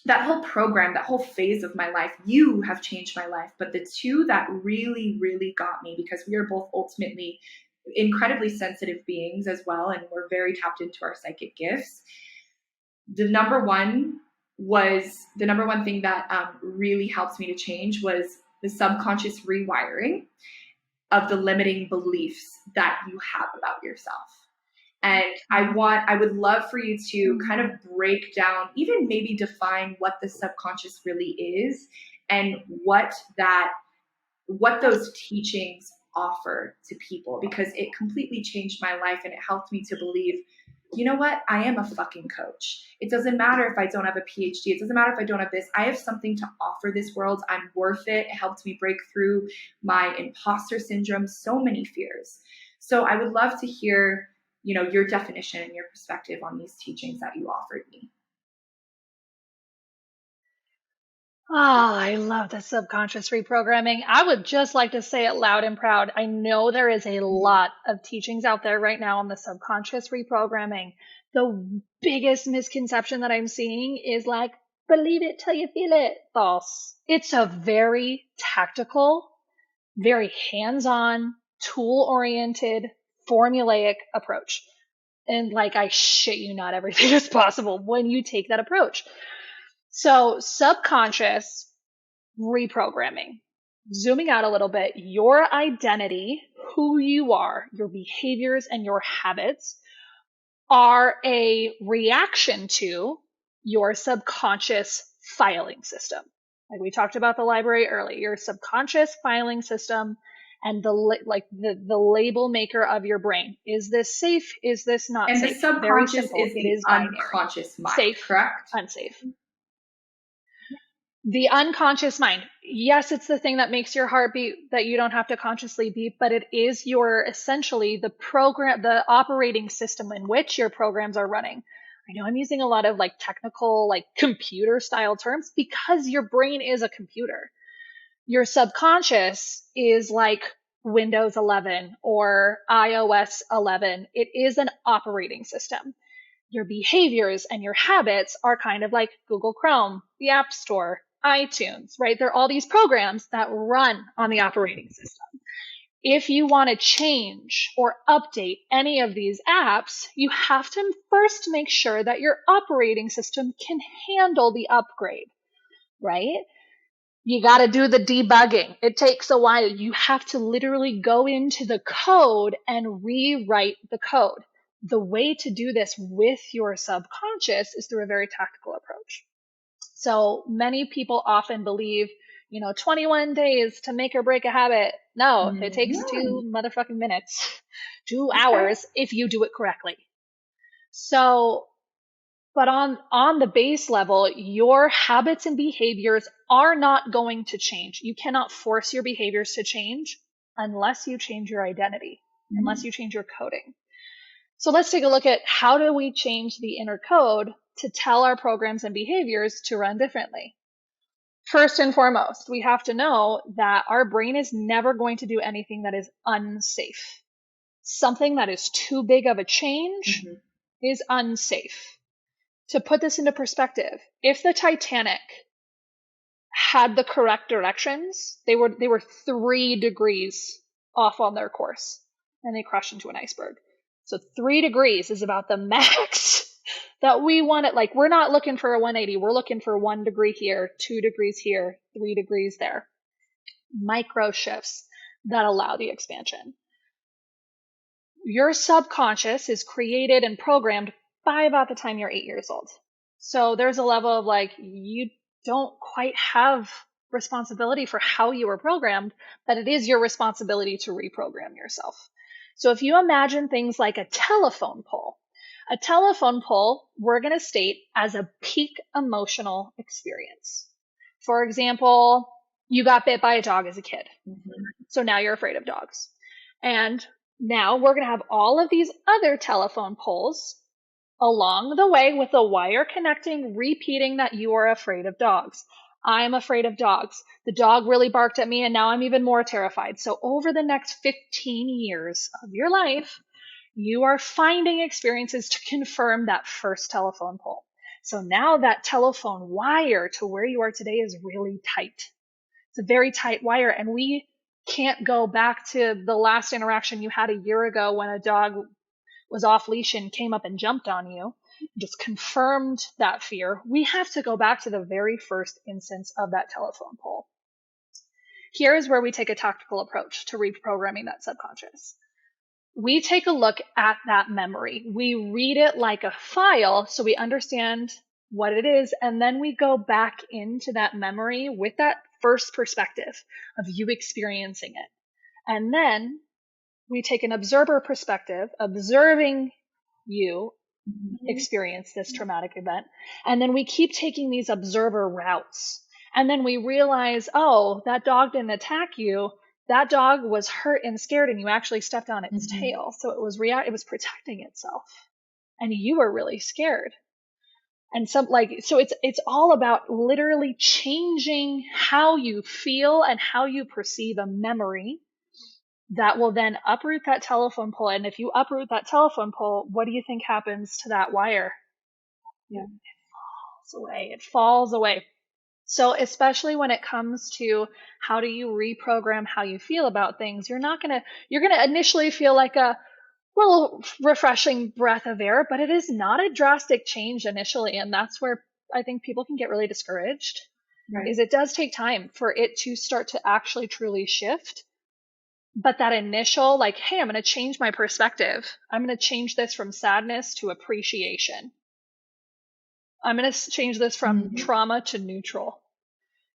that whole program, that whole phase of my life, you have changed my life. But the two that really, really got me, because we are both ultimately incredibly sensitive beings as well, and we're very tapped into our psychic gifts. The number one thing that really helped me to change was the subconscious rewiring of the limiting beliefs that you have about yourself. And I would love for you to kind of break down, even maybe define what the subconscious really is, and what those teachings offer to people, because it completely changed my life, and it helped me to believe, you know what? I am a fucking coach. It doesn't matter if I don't have a PhD. It doesn't matter if I don't have this. I have something to offer this world. I'm worth it. It helped me break through my imposter syndrome, so many fears. So I would love to hear, your definition and your perspective on these teachings that you offered me. I love the subconscious reprogramming. I would just like to say it loud and proud. I know there is a lot of teachings out there right now on the subconscious reprogramming. The biggest misconception that I'm seeing is like, believe it till you feel it. False. It's a very tactical, very hands-on, tool-oriented, formulaic approach. And I shit you not, everything is possible when you take that approach. So subconscious reprogramming, zooming out a little bit, your identity, who you are, your behaviors and your habits are a reaction to your subconscious filing system. Like we talked about the library earlier, your subconscious filing system and the label maker of your brain. Is this safe? Is this not safe? And the subconscious is the unconscious mind, safe, correct? Unsafe. The unconscious mind. Yes, it's the thing that makes your heart beat that you don't have to consciously beat, but it is essentially the operating system in which your programs are running. I know I'm using a lot of technical, computer style terms, because your brain is a computer. Your subconscious is like Windows 11 or iOS 11. It is an operating system. Your behaviors and your habits are kind of like Google Chrome, the App Store, iTunes, right? They're all these programs that run on the operating system. If you want to change or update any of these apps, you have to first make sure that your operating system can handle the upgrade, right? You got to do the debugging. It takes a while. You have to literally go into the code and rewrite the code. The way to do this with your subconscious is through a very tactical approach. So many people often believe, 21 days to make or break a habit. No, it takes 2 motherfucking minutes, 2 hours if you do it correctly. So, but on the base level, your habits and behaviors are not going to change. You cannot force your behaviors to change unless you change your identity, unless you change your coding. So let's take a look at how do we change the inner code to tell our programs and behaviors to run differently. First and foremost, we have to know that our brain is never going to do anything that is unsafe. Something that is too big of a change is unsafe. To put this into perspective, if the Titanic had the correct directions, they were 3 degrees off on their course and they crashed into an iceberg. So 3 degrees is about the max that we want it. Like, we're not looking for a 180. We're looking for 1 degree here, 2 degrees here, 3 degrees there. Micro shifts that allow the expansion. Your subconscious is created and programmed by about the time you're 8 years old. So there's a level of like, you don't quite have responsibility for how you were programmed, but it is your responsibility to reprogram yourself. So if you imagine things like a telephone pole we're going to state as a peak emotional experience. For example, you got bit by a dog as a kid. So now you're afraid of dogs. And now we're going to have all of these other telephone poles along the way with a wire connecting, repeating that you are afraid of dogs. I'm afraid of dogs. The dog really barked at me and now I'm even more terrified. So over the next 15 years of your life, you are finding experiences to confirm that first telephone pole. So now that telephone wire to where you are today is really tight. It's a very tight wire, and we can't go back to the last interaction you had a year ago when a dog was off leash and came up and jumped on you, just confirmed that fear. We have to go back to the very first instance of that telephone pole. Here is where we take a tactical approach to reprogramming that subconscious. We take a look at that memory. We read it like a file so we understand what it is, and then we go back into that memory with that first perspective of you experiencing it. And then we take an observer perspective, observing you experience this traumatic event. And then we keep taking these observer routes. And then we realize, oh, that dog didn't attack you. That dog was hurt and scared, and you actually stepped on its tail. So it was protecting itself. And you were really scared. And so it's all about literally changing how you feel and how you perceive a memory that will then uproot that telephone pole. And if you uproot that telephone pole, what do you think happens to that wire? Yeah. It falls away. So especially when it comes to how do you reprogram how you feel about things, you're going to initially feel like a little refreshing breath of air, but it is not a drastic change initially. And that's where I think people can get really discouraged. Right. Is it does take time for it to start to actually truly shift. But that initial, like, hey, I'm going to change my perspective. I'm going to change this from sadness to appreciation. I'm going to change this from trauma to neutral.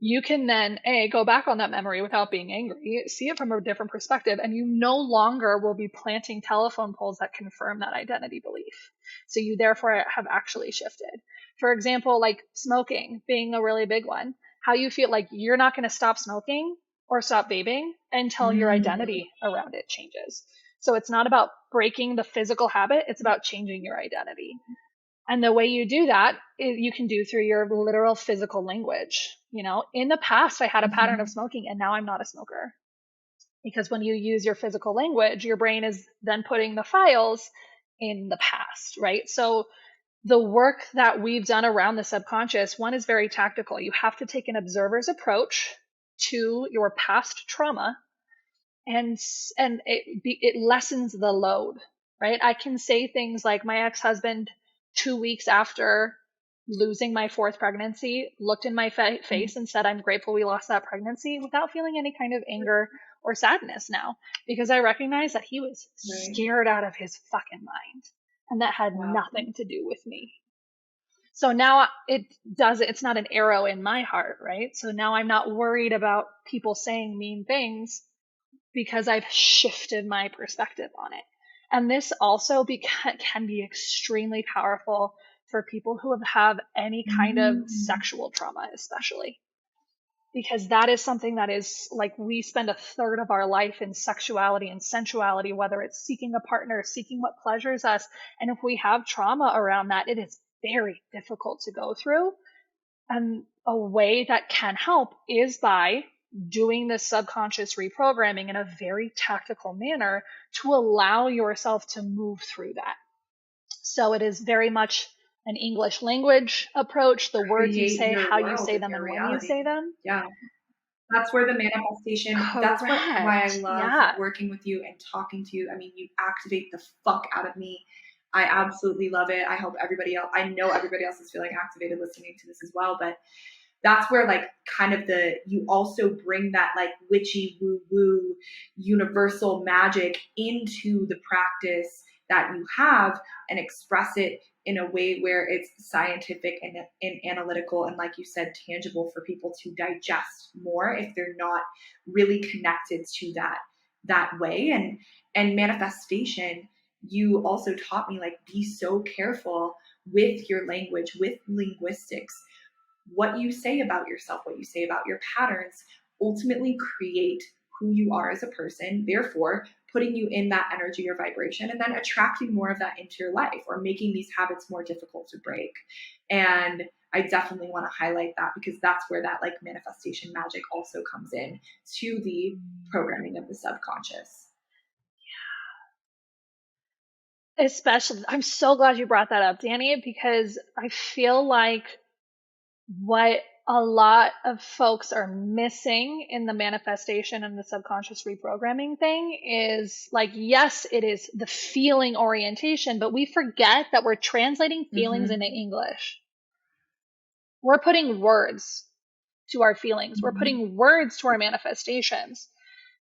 You can then, go back on that memory without being angry, see it from a different perspective, and you no longer will be planting telephone poles that confirm that identity belief. So you therefore have actually shifted. For example, like smoking being a really big one. How you feel like you're not going to stop smoking or stop vaping until your identity around it changes. So it's not about breaking the physical habit, it's about changing your identity. And the way you do that is you can do through your literal physical language. You know, in the past, I had a pattern of smoking, and now I'm not a smoker. Because when you use your physical language, your brain is then putting the files in the past, right? So the work that we've done around the subconscious, one is very tactical. You have to take an observer's approach to your past trauma, and it lessens the load, right? I can say things like, my ex-husband 2 weeks after losing my 4th pregnancy looked in my face and said, I'm grateful we lost that pregnancy, without feeling any kind of anger or sadness now, because I recognized that he was scared out of his fucking mind, and that had nothing to do with me. So now it's not an arrow in my heart, right? So now I'm not worried about people saying mean things because I've shifted my perspective on it. And this also can be extremely powerful for people who have any kind of sexual trauma, especially. Because that is something that is like, we spend 1/3 of our life in sexuality and sensuality, whether it's seeking a partner, seeking what pleasures us. And if we have trauma around that, it is very difficult to go through. And a way that can help is by doing this subconscious reprogramming in a very tactical manner to allow yourself to move through that. So it is very much an English language approach. The words you say, how you say them, and when you say them. Yeah. That's where the manifestation, that's why I love working with you and talking to you. I mean, you activate the fuck out of me. I absolutely love it. I hope everybody else, I know everybody else is feeling activated listening to this as well, but that's where like kind of you also bring that like witchy woo woo universal magic into the practice that you have and express it in a way where it's scientific and analytical and, like you said, tangible for people to digest more if they're not really connected to that way. And manifestation, you also taught me, like, be so careful with your language, with linguistics. What you say about yourself, what you say about your patterns ultimately create who you are as a person, therefore putting you in that energy or vibration and then attracting more of that into your life or making these habits more difficult to break. And I definitely want to highlight that because that's where that like manifestation magic also comes in to the programming of the subconscious. Especially, I'm so glad you brought that up, Danny, because I feel like what a lot of folks are missing in the manifestation and the subconscious reprogramming thing is like, yes, it is the feeling orientation, but we forget that we're translating feelings into English. We're putting words to our feelings. We're putting words to our manifestations.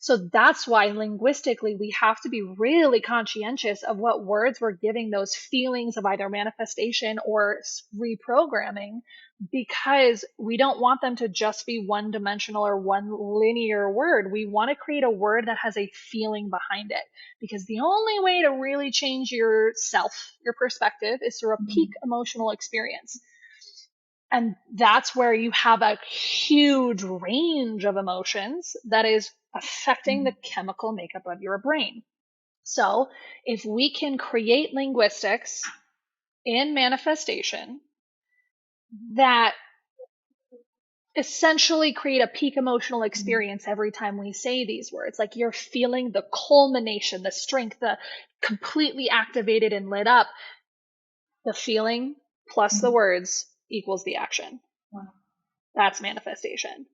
So that's why linguistically we have to be really conscientious of what words we're giving those feelings of either manifestation or reprogramming, because we don't want them to just be one dimensional or one linear word. We want to create a word that has a feeling behind it, because the only way to really change yourself, your perspective, is through a peak emotional experience. And that's where you have a huge range of emotions that is affecting the chemical makeup of your brain. So if we can create linguistics in manifestation that essentially create a peak emotional experience every time we say these words, like you're feeling the culmination, the strength, the completely activated and lit up, the feeling plus the words equals the action. Wow. That's manifestation.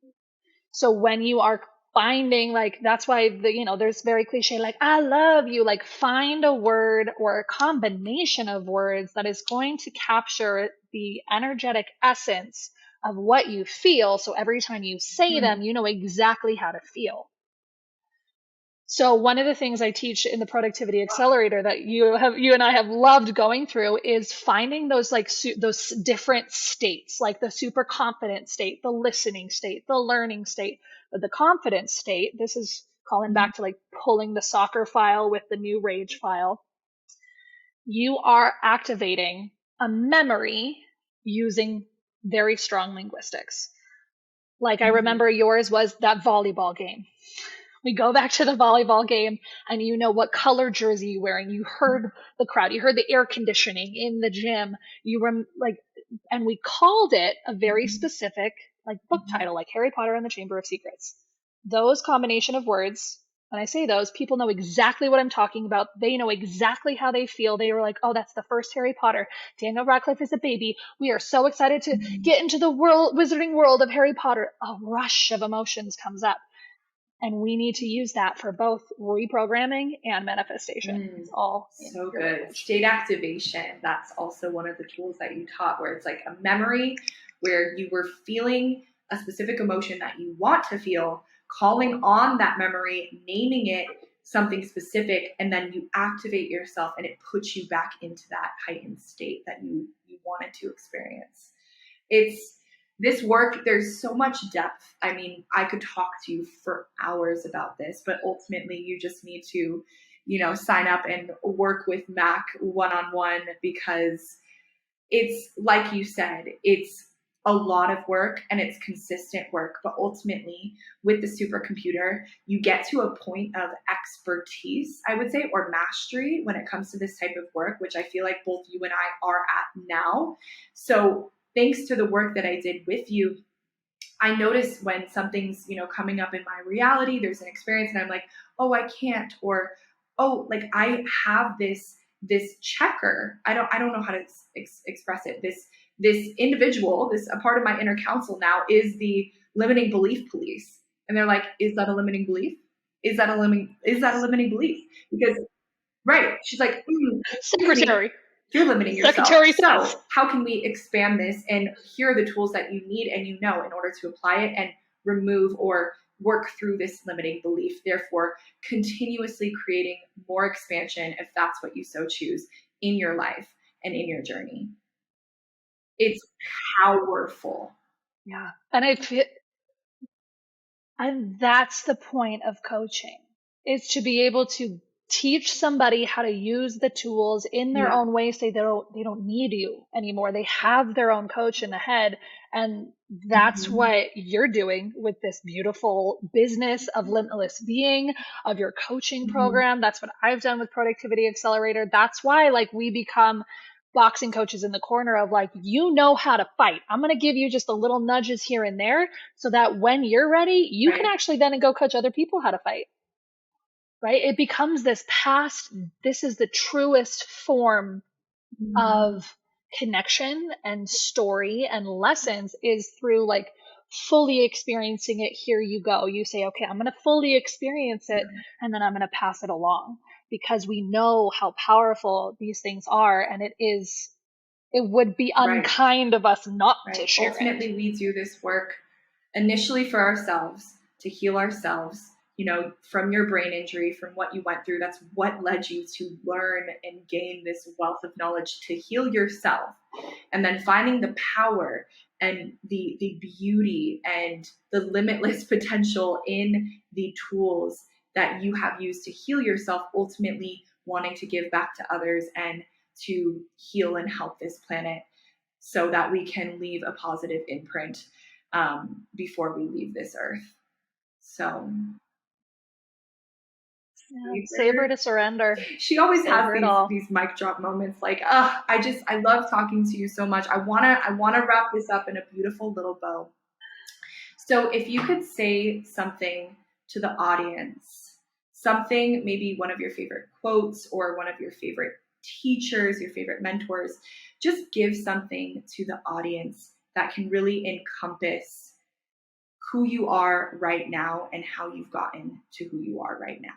So when you are finding, like, that's why there's very cliche, like, I love you, like, find a word or a combination of words that is going to capture the energetic essence of what you feel. So every time you say them, you know exactly how to feel. So one of the things I teach in the Productivity Accelerator that you and I have loved going through is finding those like those different states, like the super confident state, the listening state, the learning state. But the confident state, this is calling back to like pulling the soccer file with the new rage file. You are activating a memory using very strong linguistics. Like I remember yours was that volleyball game. We go back to the volleyball game and you know what color jersey you're wearing. You heard the crowd. You heard the air conditioning in the gym. And we called it a very specific like book title, like Harry Potter and the Chamber of Secrets. Those combination of words, when I say those, people know exactly what I'm talking about. They know exactly how they feel. They were like, oh, that's the first Harry Potter. Daniel Radcliffe is a baby. We are so excited to get into the wizarding world of Harry Potter. A rush of emotions comes up. And we need to use that for both reprogramming and manifestation. It's all so good. Language. State activation. That's also one of the tools that you taught, where it's like a memory where you were feeling a specific emotion that you want to feel, calling on that memory, naming it something specific, and then you activate yourself and it puts you back into that heightened state that you wanted to experience. This work, there's so much depth. I mean, I could talk to you for hours about this, but ultimately you just need to, sign up and work with Mac one-on-one, because it's, like you said, it's a lot of work and it's consistent work. But ultimately, with the supercomputer, you get to a point of expertise, I would say, or mastery when it comes to this type of work, which I feel like both you and I are at now. So thanks to the work that I did with you, I notice when something's, coming up in my reality, there's an experience and I'm like, oh, I can't, or, oh, like I have this checker. I don't know how to express it. This individual, a part of my inner council now is the limiting belief police. And they're like, is that a limiting belief? Is that a limiting belief? Because, right. She's like, secretary. you're limiting yourself. Secretary So says. how can we expand this? And here are the tools that you need and in order to apply it and remove or work through this limiting belief. Therefore, continuously creating more expansion, if that's what you so choose, in your life and in your journey. It's powerful. Yeah. And that's the point of coaching, is to be able to teach somebody how to use the tools in their own way, so they don't need you anymore. They have their own coach in the head. And that's what you're doing with this beautiful business of Limitless Being, of your coaching program. That's what I've done with Productivity Accelerator. That's why we become boxing coaches in the corner of you know how to fight. I'm going to give you just the little nudges here and there so that when you're ready, you can actually then go coach other people how to fight. Right? It becomes this this is the truest form of connection and story and lessons, is through fully experiencing it. Here you go. You say, okay, I'm going to fully experience it, and then I'm going to pass it along, because we know how powerful these things are. And it would be unkind of us not to share. Ultimately, we do this work initially for ourselves, to heal ourselves, from your brain injury, from what you went through. That's what led you to learn and gain this wealth of knowledge to heal yourself. And then finding the power and the beauty and the limitless potential in the tools that you have used to heal yourself, ultimately wanting to give back to others and to heal and help this planet so that we can leave a positive imprint before we leave this earth. So Savor to surrender. She always has these mic drop moments. I love talking to you so much. I wanna wrap this up in a beautiful little bow. So if you could say something to the audience, something, maybe one of your favorite quotes or one of your favorite teachers, your favorite mentors, just give something to the audience that can really encompass who you are right now and how you've gotten to who you are right now.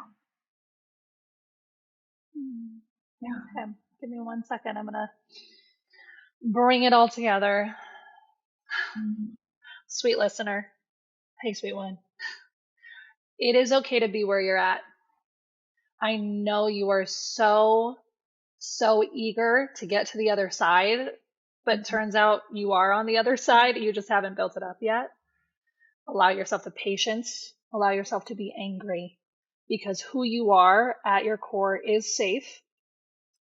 Okay, give me 1 second. I'm gonna bring it all together. Sweet listener, hey, sweet one, it is okay to be where you're at. I know you are so eager to get to the other side, but turns out you are on the other side. You just haven't built it up yet. Allow yourself the patience. Allow yourself to be angry, because who you are at your core is safe.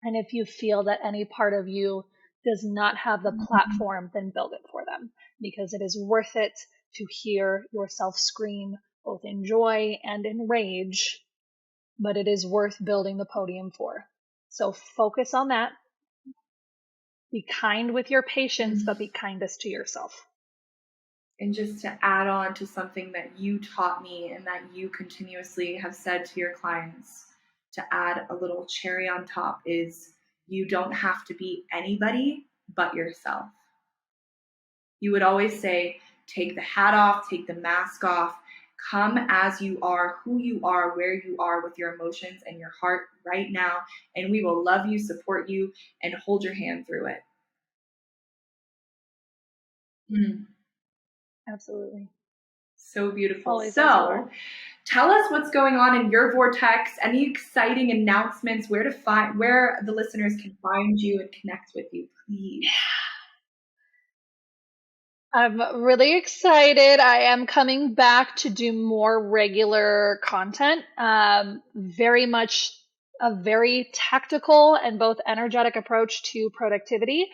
And if you feel that any part of you does not have the platform, then build it for them, because it is worth it to hear yourself scream, both in joy and in rage, but it is worth building the podium for. So focus on that. Be kind with your patience, but be kindest to yourself. And just to add on to something that you taught me and that you continuously have said to your clients, to add a little cherry on top, is you don't have to be anybody but yourself. You would always say, take the hat off, take the mask off, come as you are, who you are, where you are with your emotions and your heart right now, and we will love you, support you, and hold your hand through it. Absolutely. So beautiful. Always. So tell us what's going on in your vortex, any exciting announcements, where the listeners can find you and connect with you, please. I'm really excited. I am coming back to do more regular content. Very much a very tactical and both energetic approach to productivity.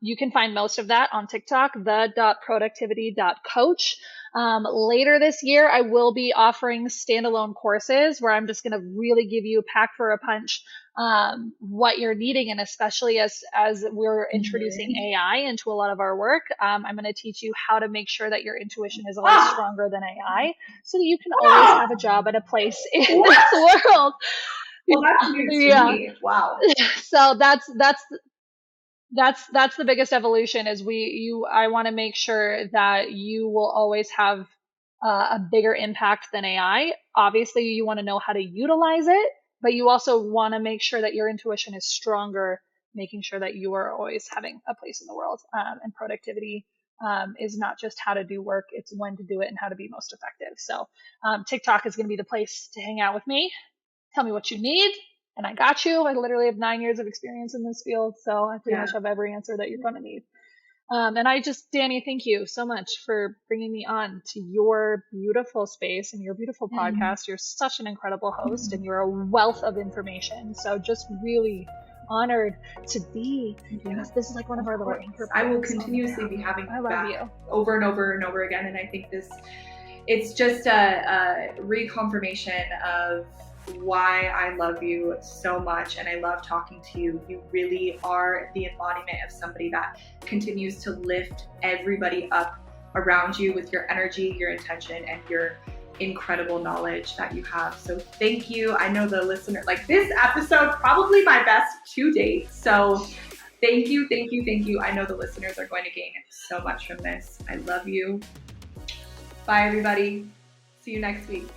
You can find most of that on TikTok, the.productivity.coach. Later this year, I will be offering standalone courses where I'm just going to really give you a pack for a punch, what you're needing. And especially as we're introducing AI into a lot of our work, I'm going to teach you how to make sure that your intuition is always stronger than AI, so that you can always have a job and a place in this world. Well, that's news to me. Wow. So that's the biggest evolution, is I want to make sure that you will always have a bigger impact than AI. Obviously, you want to know how to utilize it, but you also want to make sure that your intuition is stronger making sure that you are always having a place in the world. And productivity is not just how to do work, it's when to do it and how to be most effective. So TikTok is going to be the place to hang out with me. Tell me what you need, and I got you. I literally have 9 years of experience in this field, so I pretty much have every answer that you're going to need. And Danny, thank you so much for bringing me on to your beautiful space and your beautiful podcast. You're such an incredible host, and you're a wealth of information. So just really honored to be, because this is like one of our little anchor points. I will continuously be having you back over and over and over again, and I think it's just a reconfirmation of why I love you so much, and I love talking to you. You really are the embodiment of somebody that continues to lift everybody up around you with your energy, your intention, and your incredible knowledge that you have. So thank you. I know the listener, like this episode, probably my best to date. So thank you, thank you, thank you. I know the listeners are going to gain so much from this. I love you. Bye, everybody. See you next week.